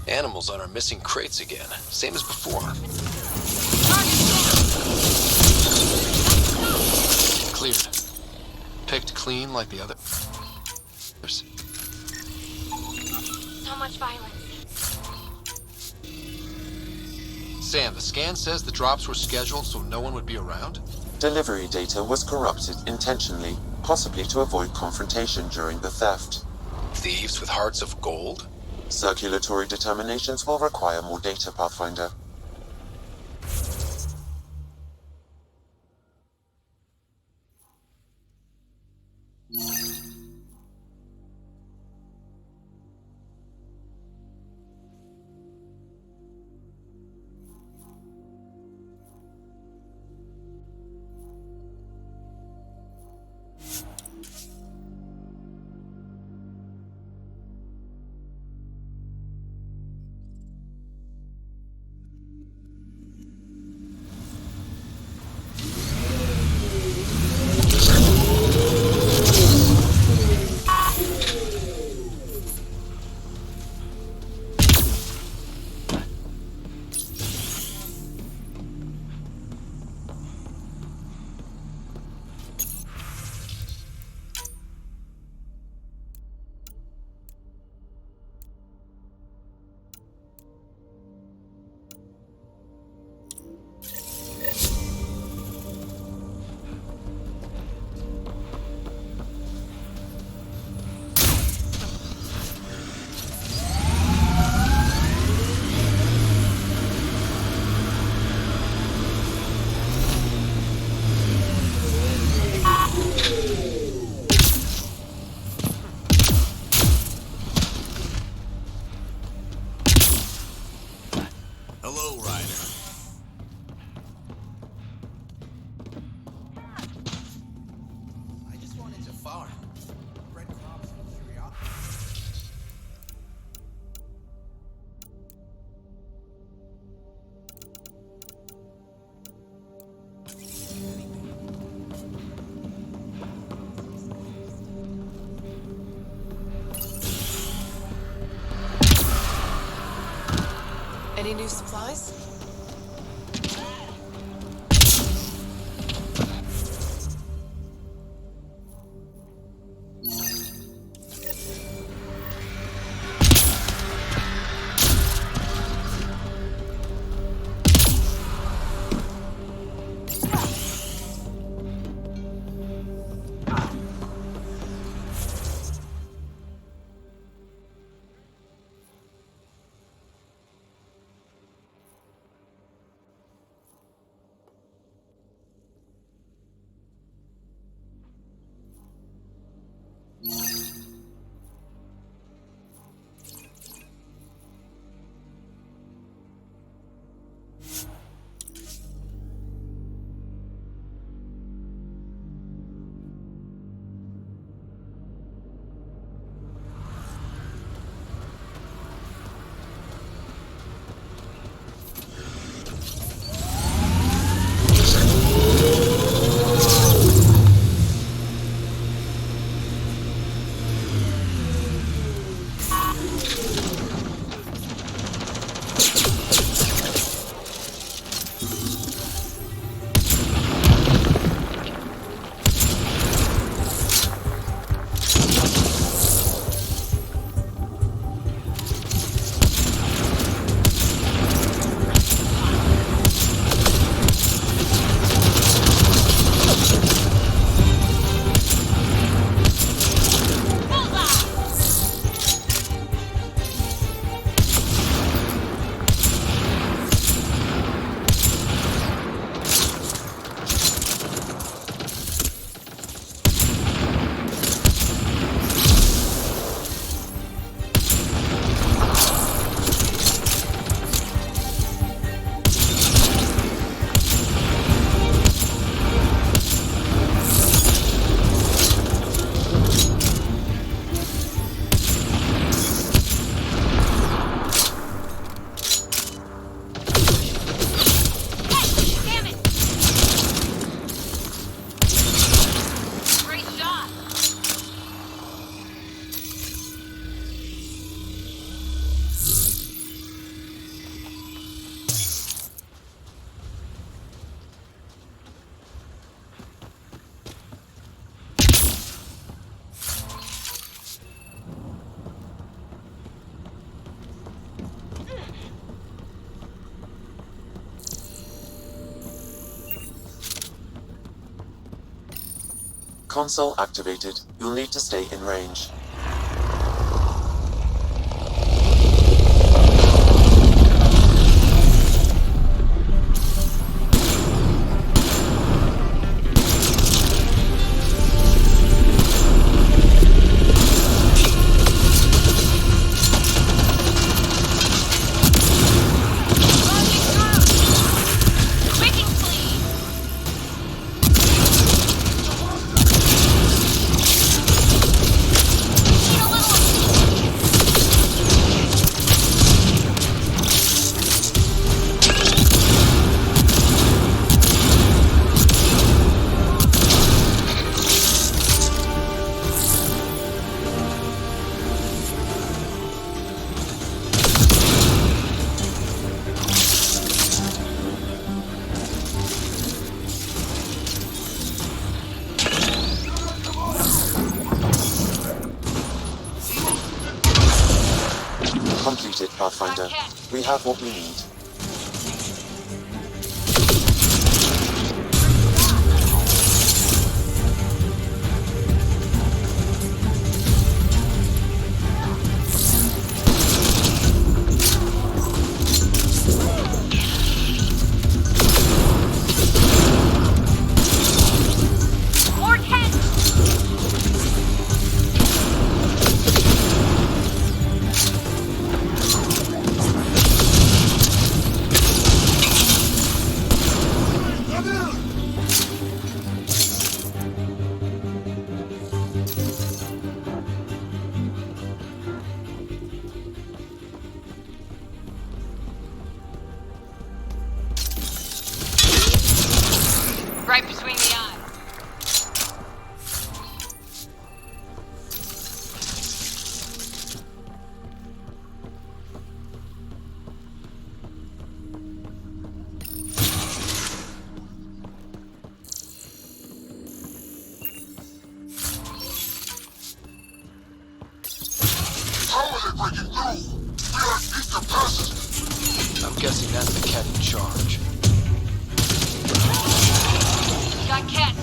S9: Animals on our missing crates again, same as before. Cleared. Picked clean like the others.
S12: So much violence.
S9: Sam, the scan says the drops were scheduled so no one would be around?
S4: Delivery data was corrupted intentionally, possibly to avoid confrontation during the theft.
S9: Thieves with hearts of gold?
S4: Circulatory determinations will require more data, Pathfinder.
S13: Any new supplies?
S4: Console activated. You'll need to stay in range. Completed, Pathfinder. We have what we need.
S6: Right between the eyes.
S9: I'm guessing that's the cat in charge.
S6: Got Cat.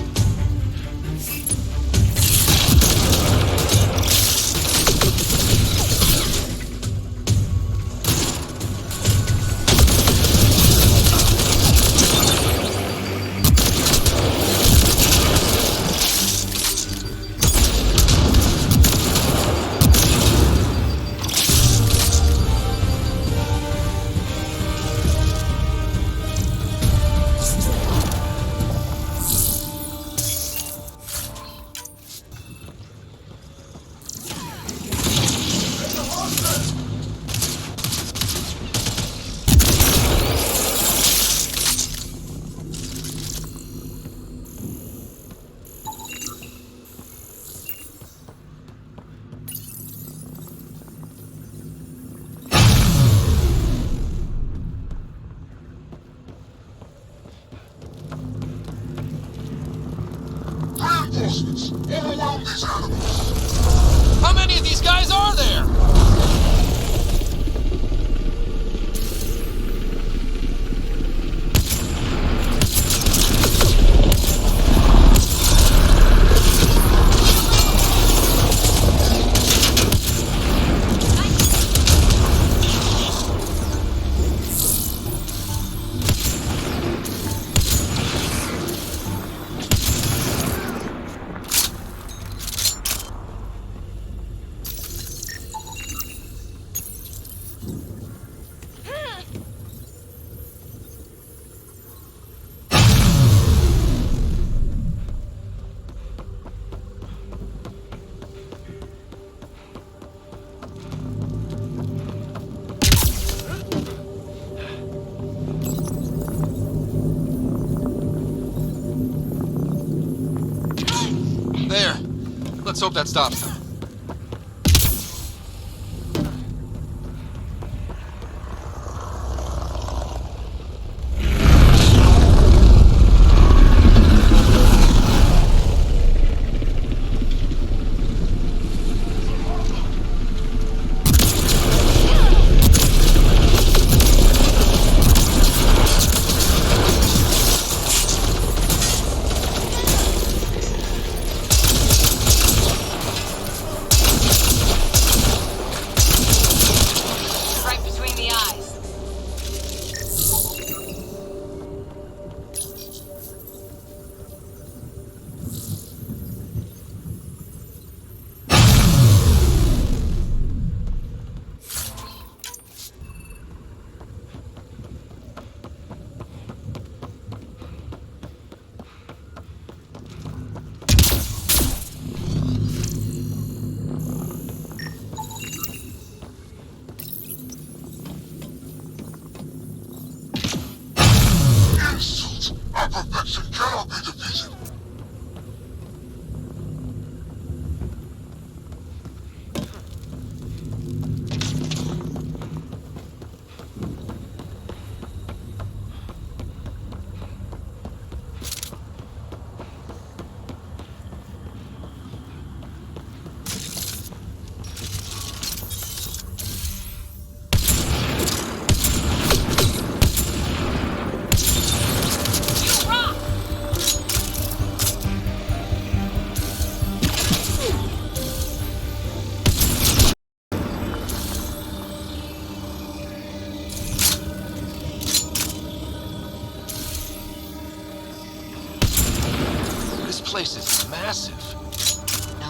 S9: How many of these guys are there? There. Let's hope that stops them.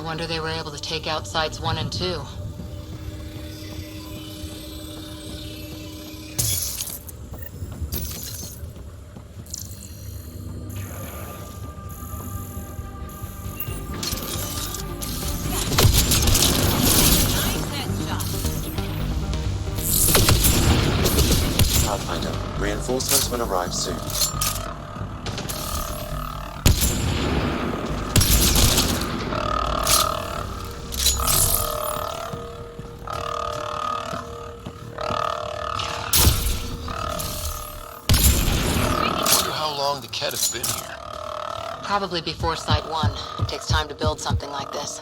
S6: wonder they were able to take out Sites 1 and 2.
S4: Pathfinder, reinforcements will arrive soon.
S9: Wonder how long the Ket has been here.
S6: Probably before Site 1. It takes time to build something like this.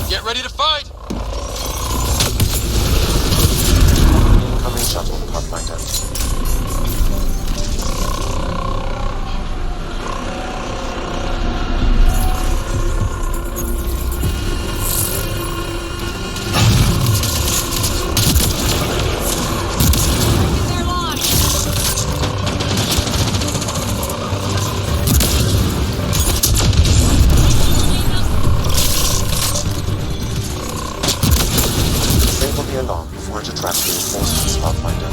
S9: Get ready to fight!
S4: Incoming shuttle, Pathfinder. Disable the alarm before it attracts reinforcements, Pathfinder.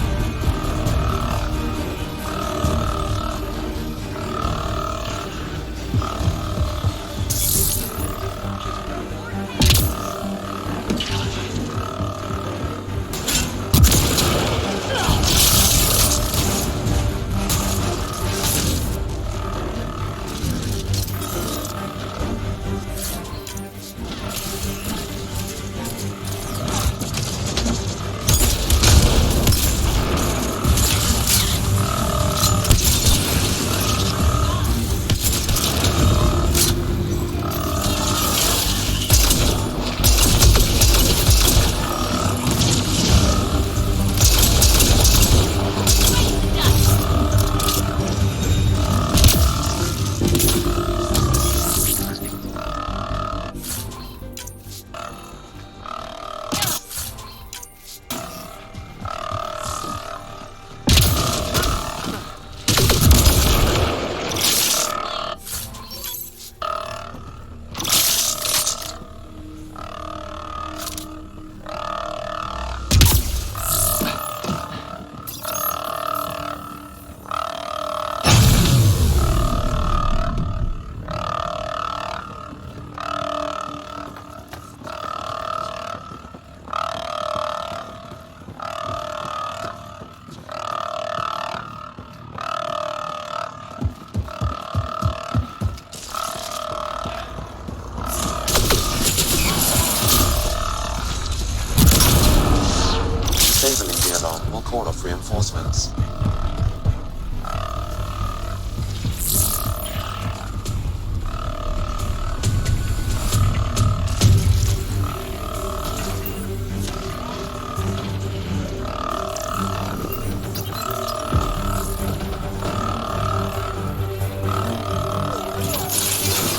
S4: reinforcements.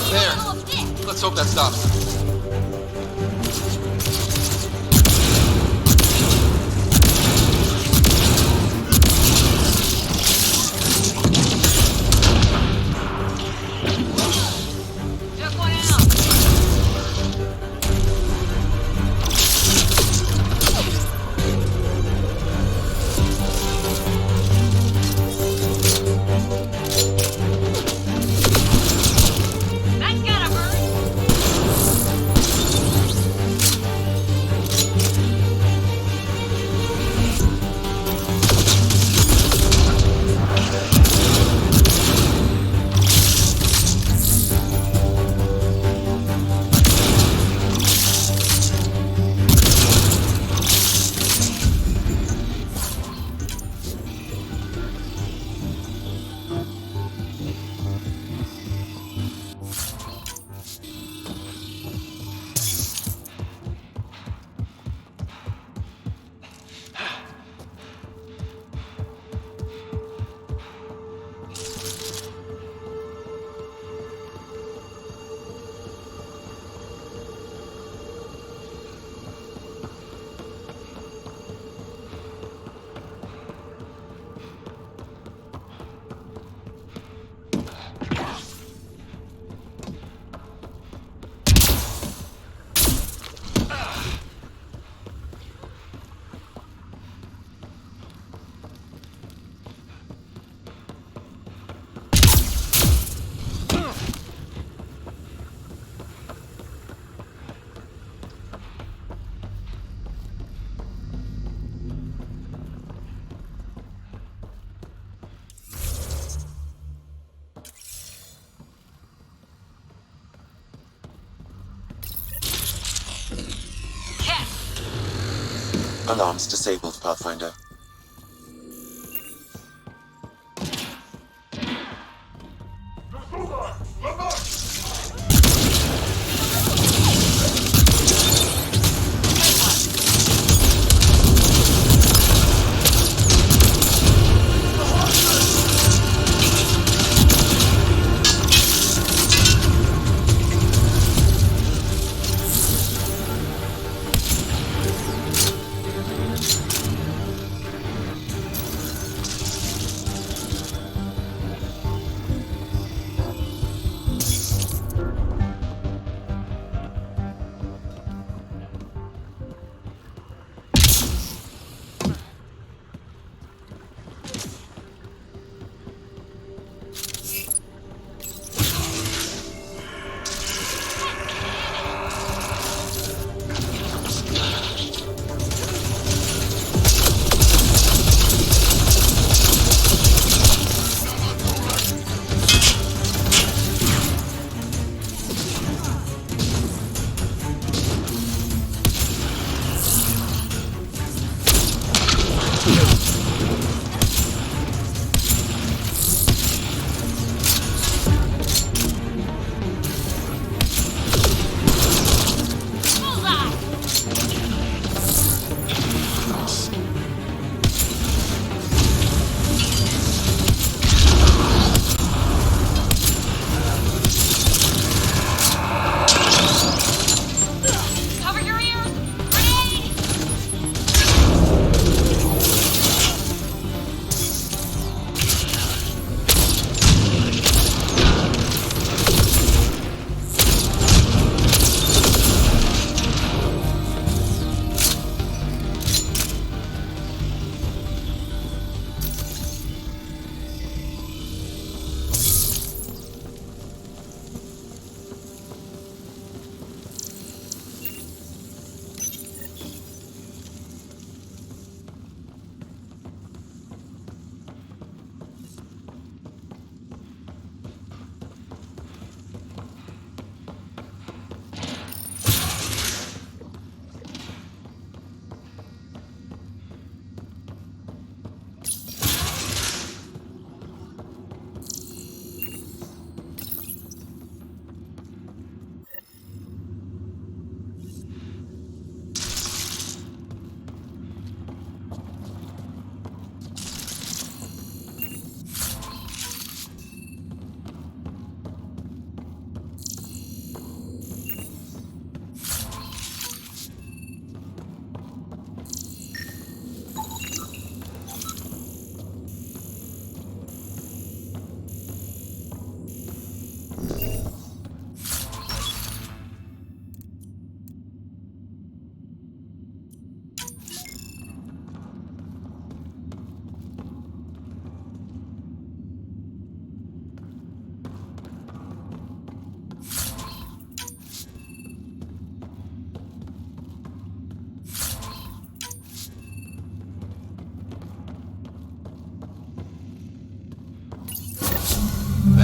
S9: There! Let's hope that stops.
S4: Alarms disabled, Pathfinder.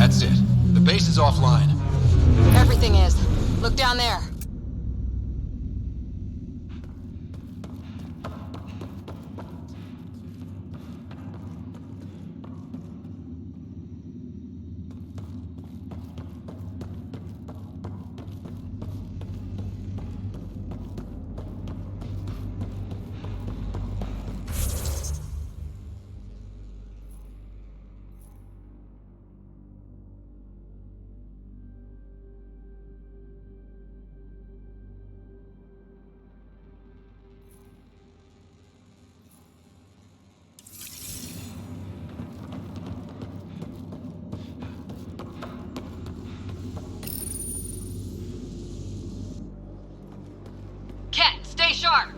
S9: That's it. The base is offline.
S6: Everything is. Look down there. Ket, stay sharp!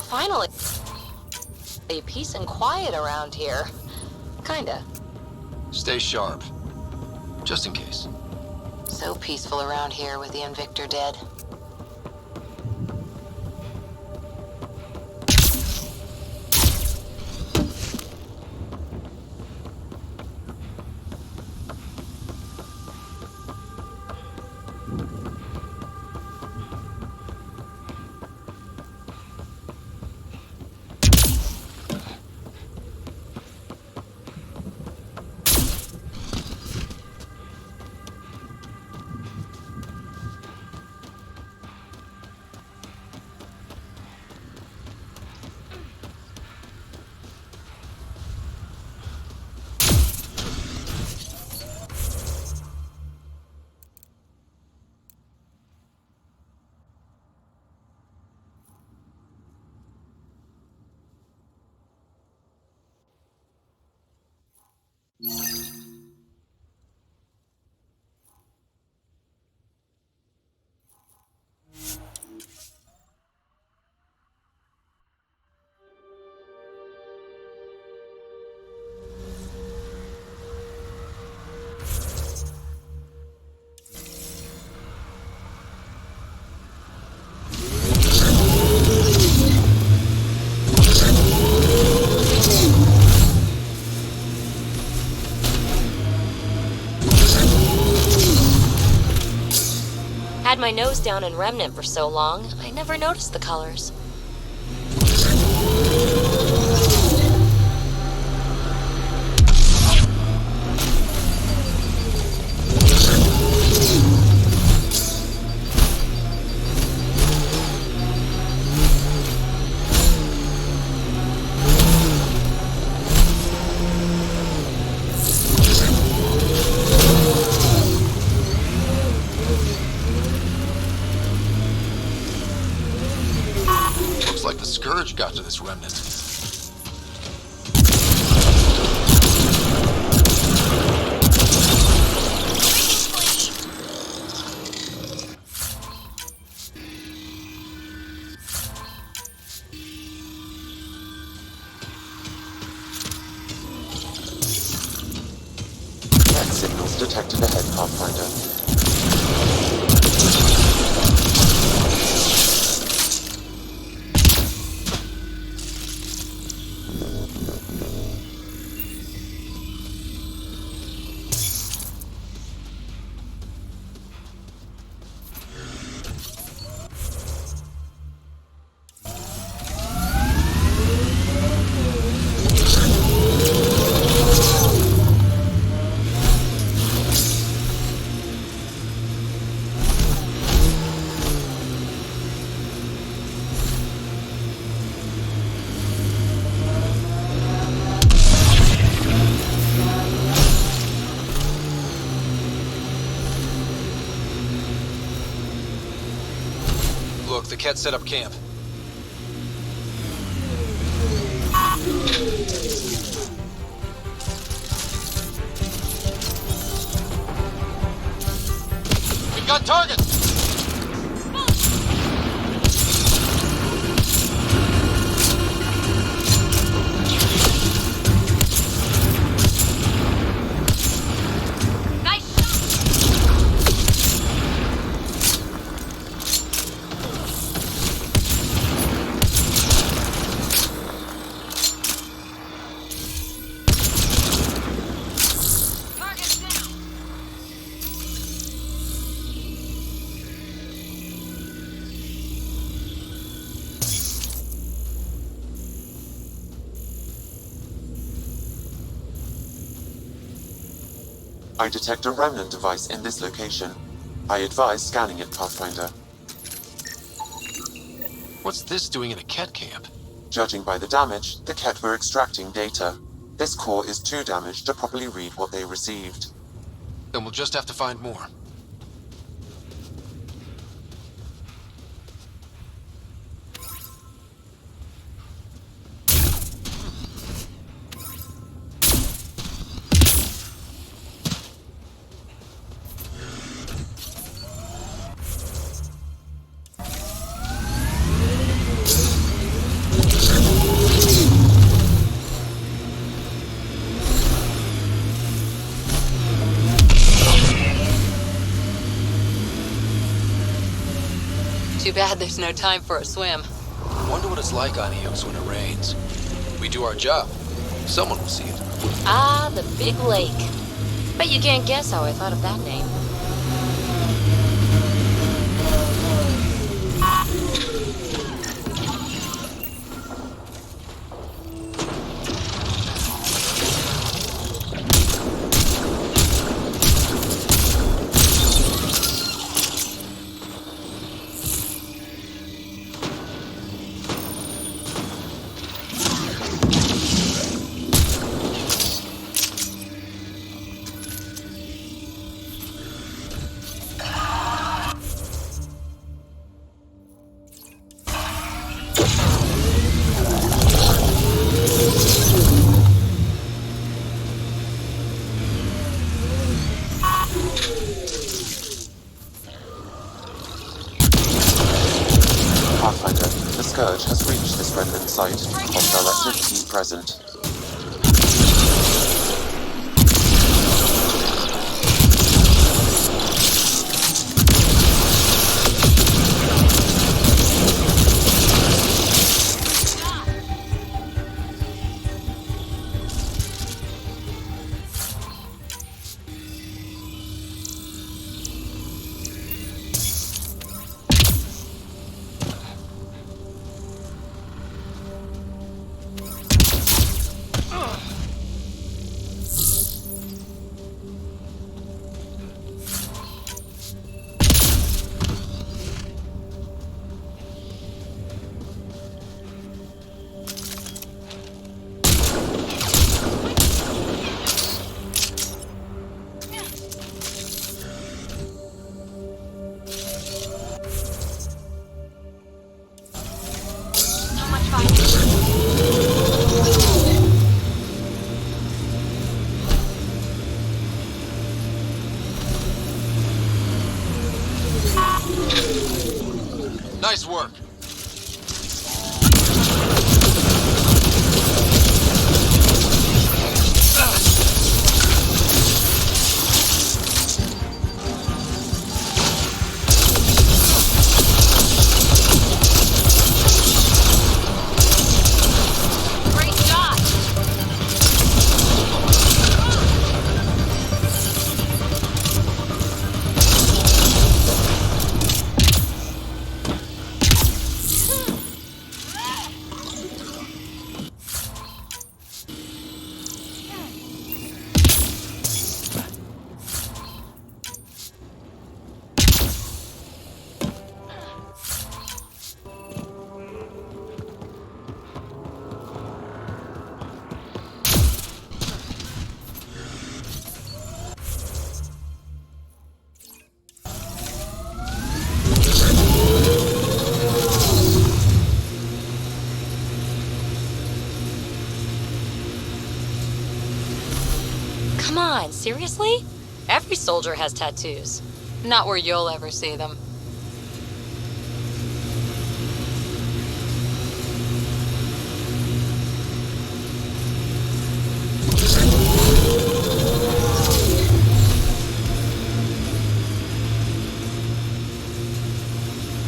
S6: Finally, peace and quiet around here. Kinda.
S9: Stay sharp. Just in case.
S6: So peaceful around here with the Invictor dead.
S12: Had my nose down in Remnant for so long, I never noticed the colors.
S9: Looks like the Scourge got to this remnant.
S4: Cat signals detected ahead, Pathfinder.
S9: the Ket set up camp. We got targets!
S4: I detect a remnant device in this location. I advise scanning it, Pathfinder.
S9: What's this doing in a Ket camp?
S4: Judging by the damage, the Ket were extracting data. This core is too damaged to properly read what they received.
S9: Then we'll just have to find more.
S6: Too bad there's no time for a swim.
S9: Wonder what it's like on Eos when it rains. We do our job. Someone will see it.
S12: Ah, the big lake. Bet you can't guess how I thought of that name.
S4: Pathfinder, the Scourge has reached this remnant site. Hostile activity present.
S9: Nice work.
S6: Great shot!
S12: Come on, seriously? Every soldier has tattoos.
S6: Not where you'll ever see them.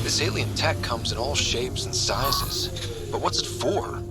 S9: This alien tech comes in all shapes and sizes. But what's it for?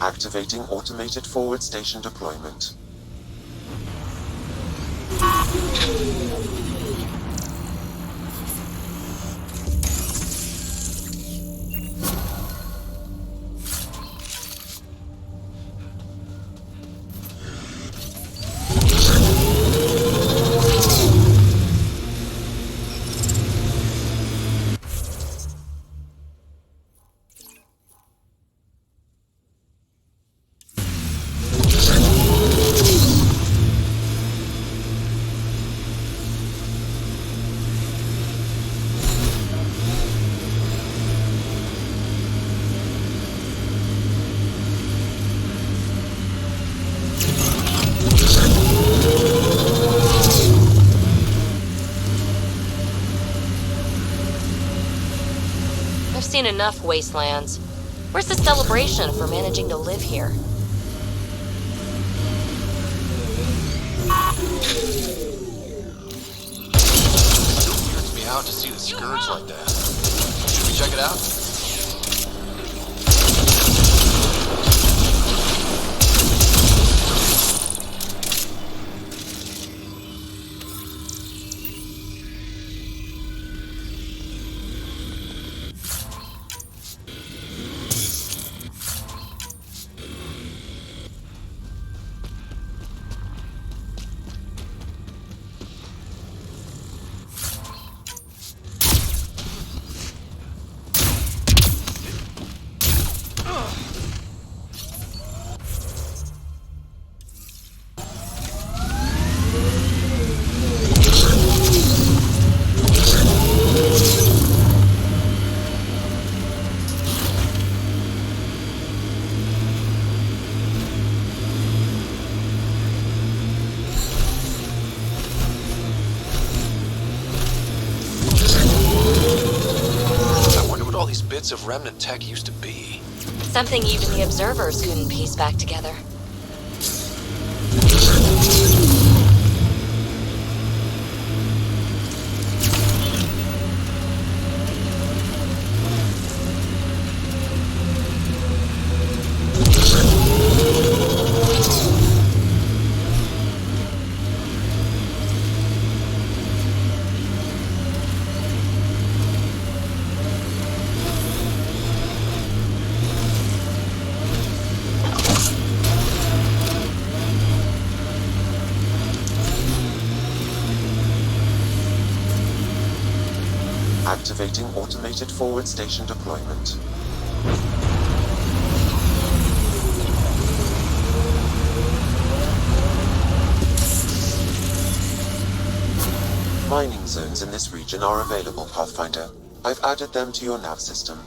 S4: Activating automated forward station deployment.
S12: I've seen enough wastelands. Where's the celebration for managing to live here?
S9: It weirds me out to see the scourge like that. Should we check it out? Bits of remnant tech used to be.
S12: Something even the observers couldn't piece back together.
S4: Activating automated forward station deployment. Mining zones in this region are available, Pathfinder. I've added them to your nav system.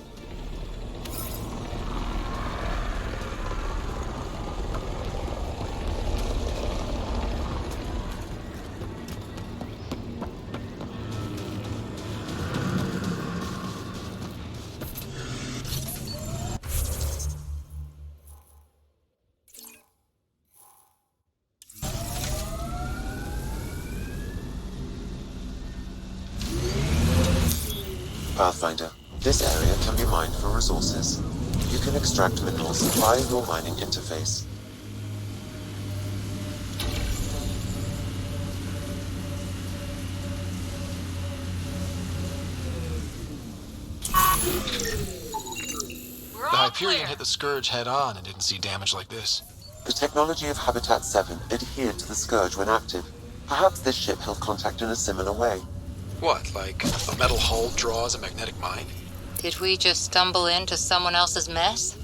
S4: Pathfinder, this area can be mined for resources. You can extract minerals via your mining interface.
S9: The Hyperion hit the Scourge head-on and didn't see damage like this.
S4: The technology of Habitat 7 adhered to the Scourge when active. Perhaps this ship held contact in a similar way.
S9: What, like a metal hull draws a magnetic mine?
S6: Did we just stumble into someone else's mess?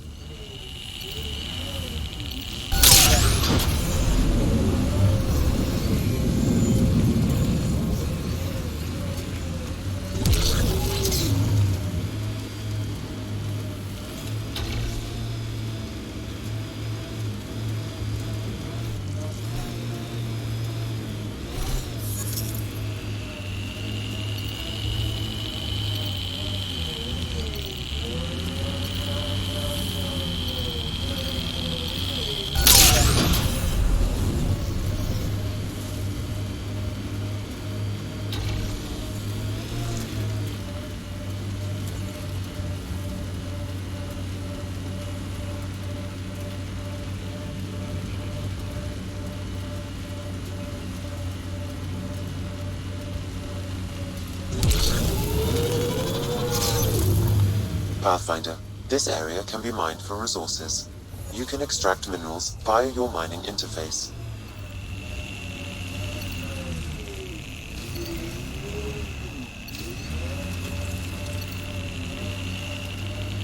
S4: Pathfinder, this area can be mined for resources. You can extract minerals via your mining interface.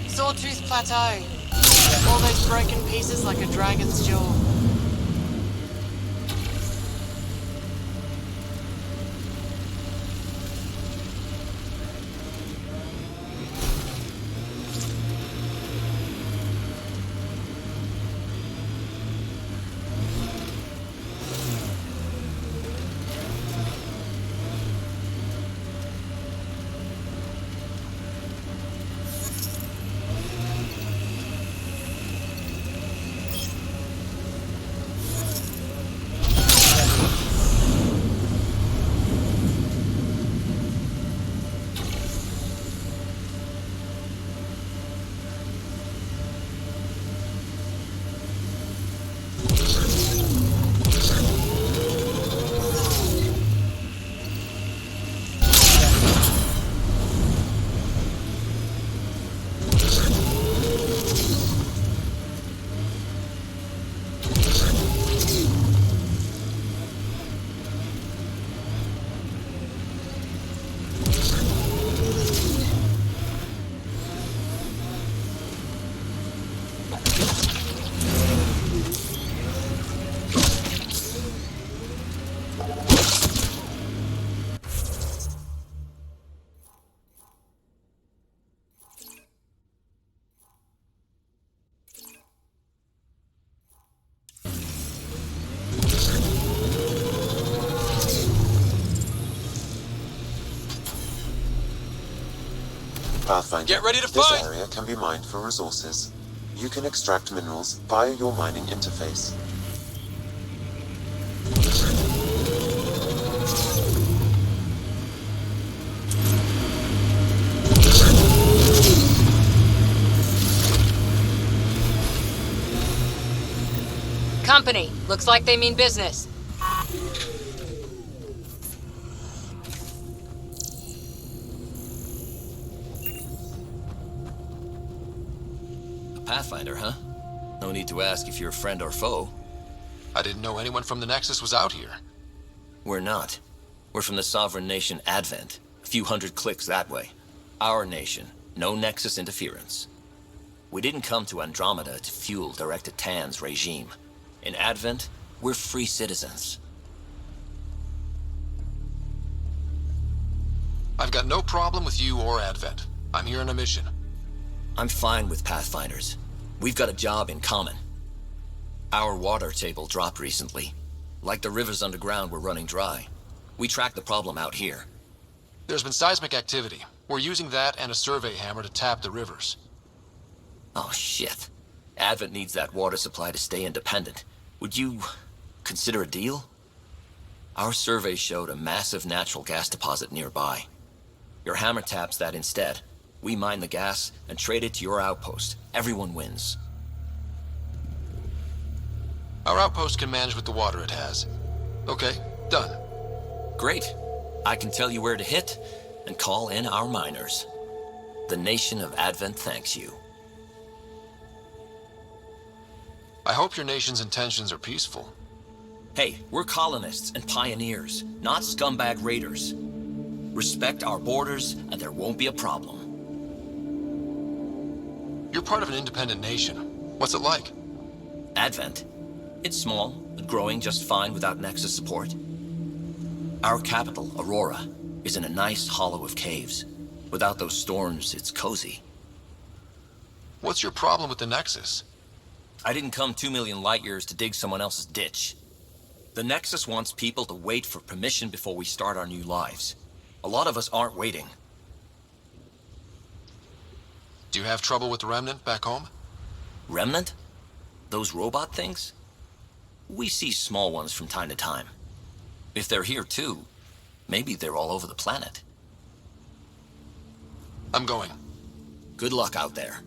S7: Sawtooth Plateau. All those broken pieces like a dragon's jaw.
S4: Pathfinder,
S9: Get ready to
S4: this
S9: fight!
S4: area can be mined for resources. You can extract minerals via your mining interface.
S6: Company. Looks like they mean business.
S17: Pathfinder, huh? No need to ask if you're friend or foe.
S9: I didn't know anyone from the Nexus was out here.
S17: We're not. We're from the sovereign nation Advent. A few hundred clicks that way. Our nation. No Nexus interference. We didn't come to Andromeda to fuel Director Tan's regime. In Advent, we're free citizens.
S9: I've got no problem with you or Advent. I'm here on a mission.
S17: I'm fine with Pathfinders. We've got a job in common. Our water table dropped recently. Like the rivers underground were running dry. We tracked the problem out here.
S9: There's been seismic activity. We're using that and a survey hammer to tap the rivers.
S17: Oh, shit. Advent needs that water supply to stay independent. Would you consider a deal? Our survey showed a massive natural gas deposit nearby. Your hammer taps that instead. We mine the gas and trade it to your outpost. Everyone wins.
S9: Our outpost can manage with the water it has. Okay, done.
S17: Great. I can tell you where to hit and call in our miners. The nation of Advent thanks you.
S9: I hope your nation's intentions are peaceful.
S17: Hey, we're colonists and pioneers, not scumbag raiders. Respect our borders and there won't be a problem.
S9: You're part of an independent nation. What's it like?
S17: Advent? It's small, but growing just fine without Nexus support. Our capital, Aurora, is in a nice hollow of caves. Without those storms, it's cozy.
S9: What's your problem with the Nexus?
S17: I didn't come 2 million light years to dig someone else's ditch. The Nexus wants people to wait for permission before we start our new lives. A lot of us aren't waiting.
S9: Do you have trouble with the Remnant back home?
S17: Remnant? Those robot things? We see small ones from time to time. If they're here too, maybe they're all over the planet.
S9: I'm going.
S17: Good luck out there.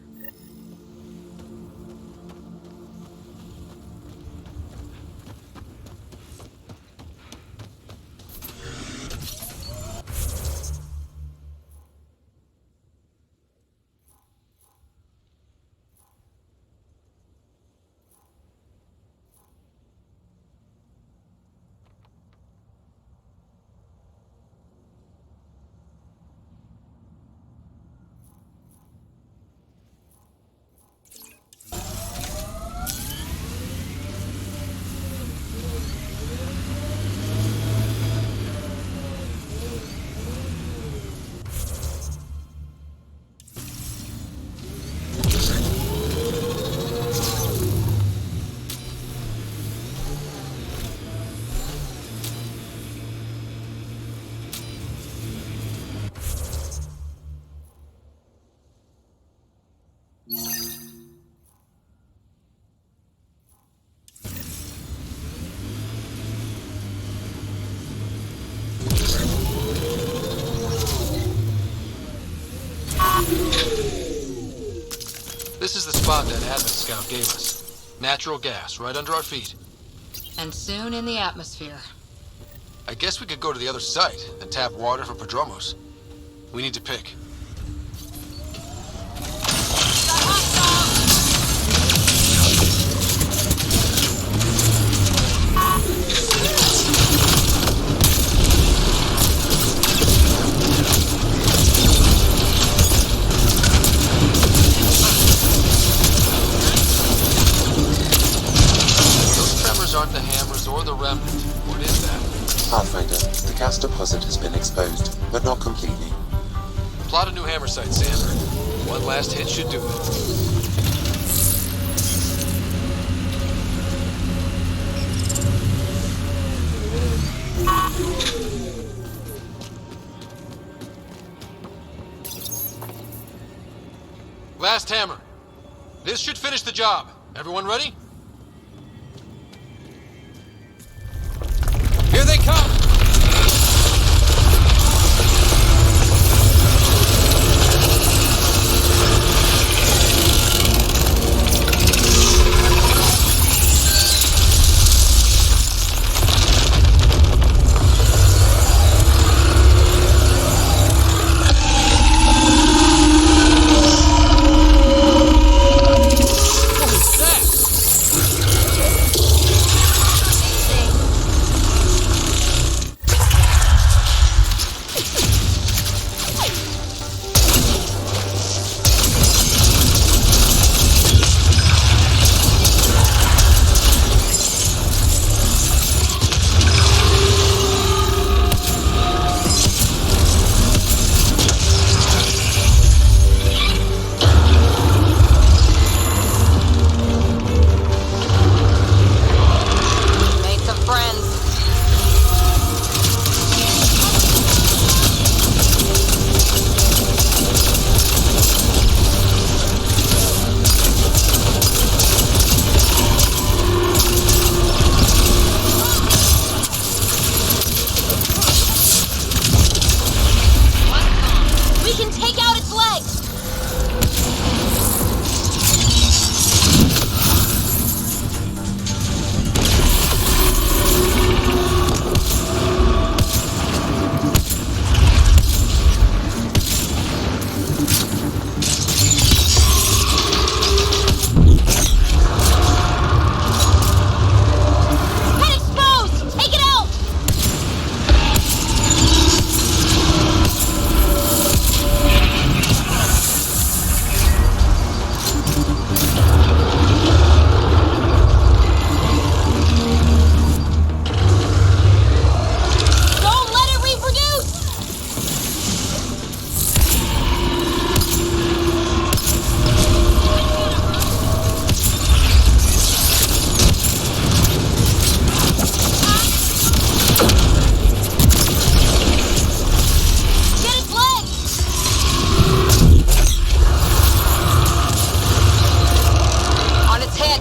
S9: This is the spot that Advent Scout gave us. Natural gas, right under our feet.
S6: And soon in the atmosphere.
S9: I guess we could go to the other site and tap water for Prodromos. We need to pick. Aren't the hammers or the remnant. What is that?
S4: Pathfinder, the gas deposit has been exposed, but not completely.
S9: Plot a new hammer site, Sam. One last hit should do it. Last hammer. This should finish the job. Everyone ready? Here they come!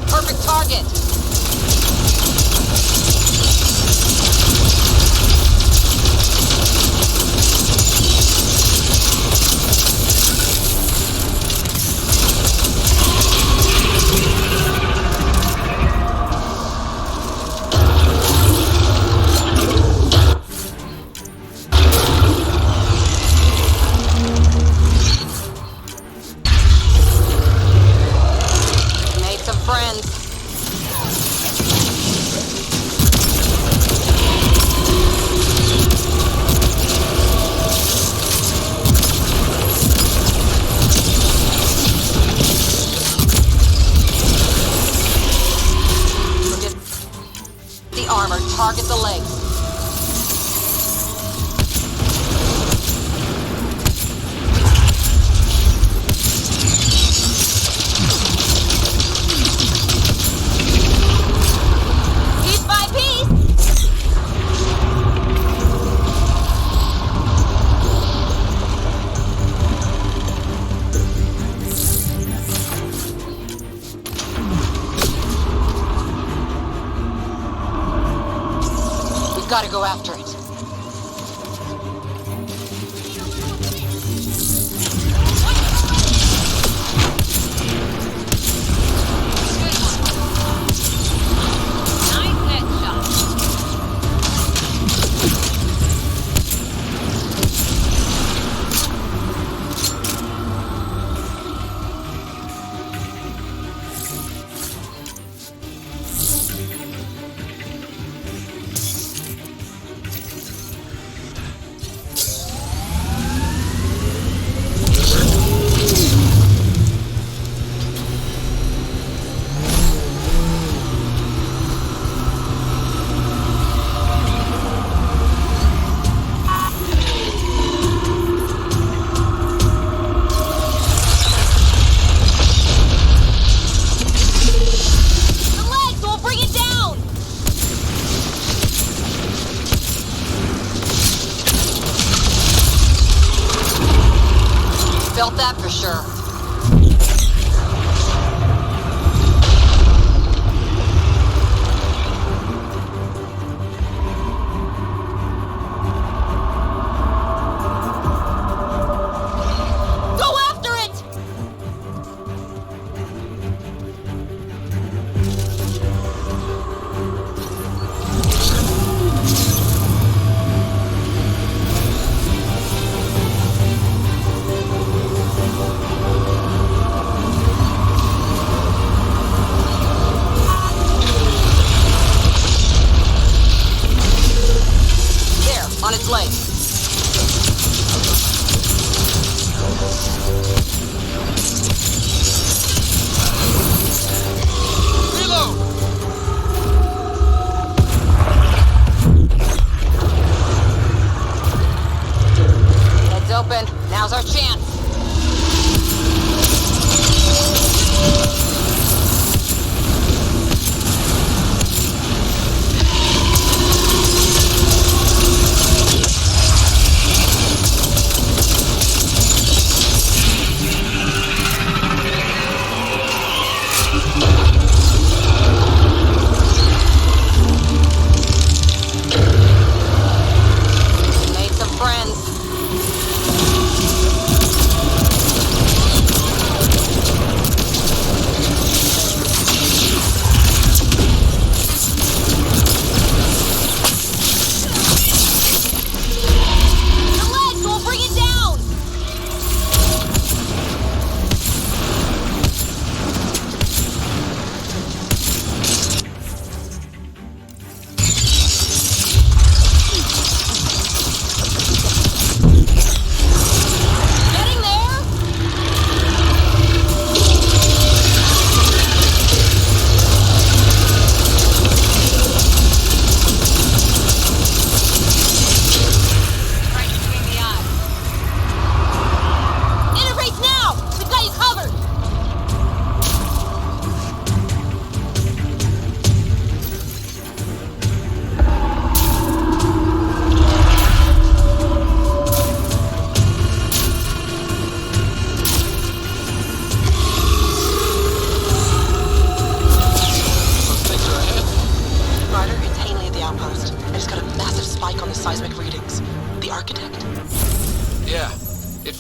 S6: find perfect target. Target the legs. Piece by piece. We've got to go after it.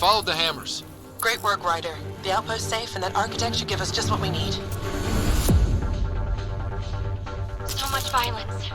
S9: followed the hammers.
S13: Great work, Ryder. The outpost's safe, and that architect should give us just what we need.
S12: So much violence.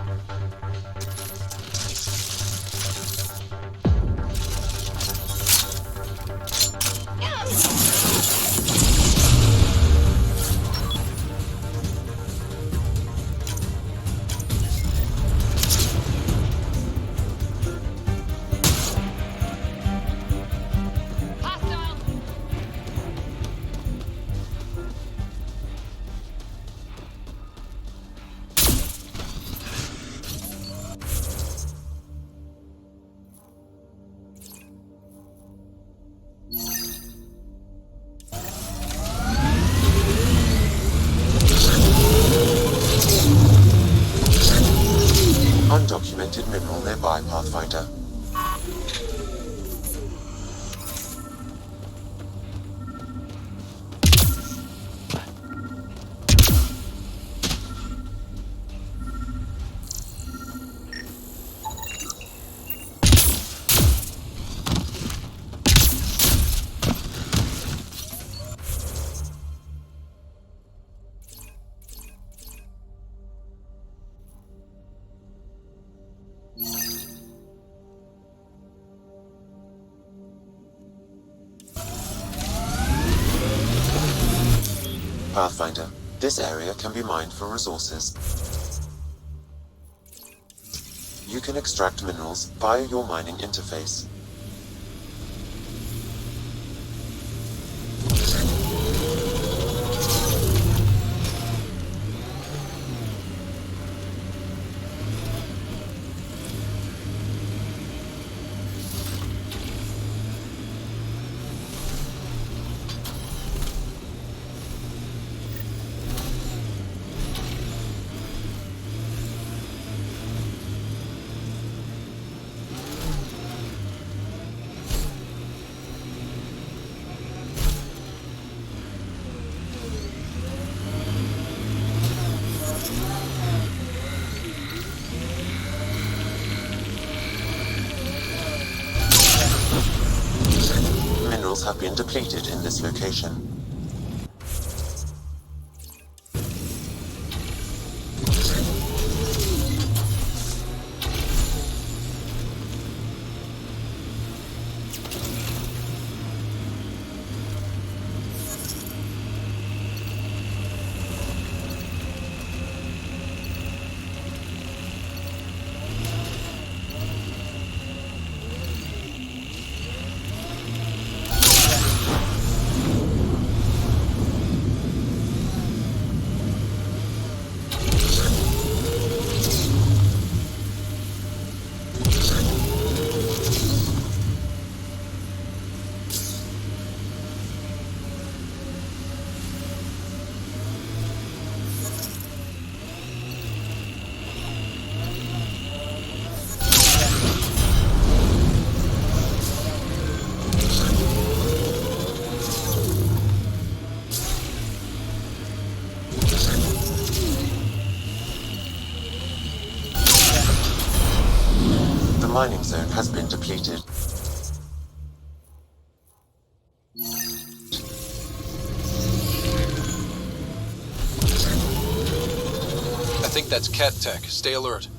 S4: Undocumented mineral nearby, Pathfinder. Pathfinder, this area can be mined for resources. You can extract minerals via your mining interface. Have been depleted in this location. The mining zone has been depleted.
S9: I think that's cat tech. Stay alert.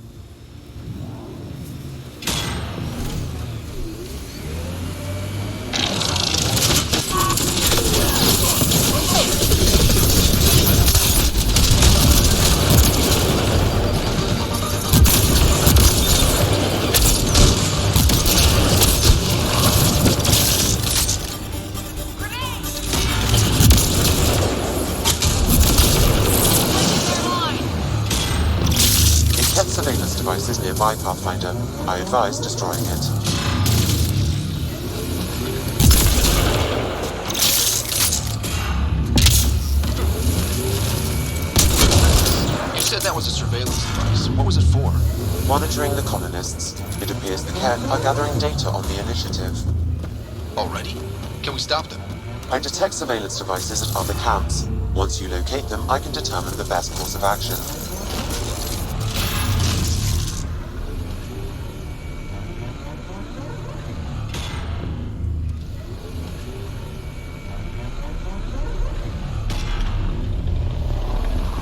S4: Surveillance devices nearby, Pathfinder. I advise destroying it.
S9: You said that was a surveillance device. What was it for?
S4: Monitoring the colonists. It appears the Ket are gathering data on the initiative.
S9: Already? Can we stop them?
S4: I detect surveillance devices at other camps. Once you locate them, I can determine the best course of action.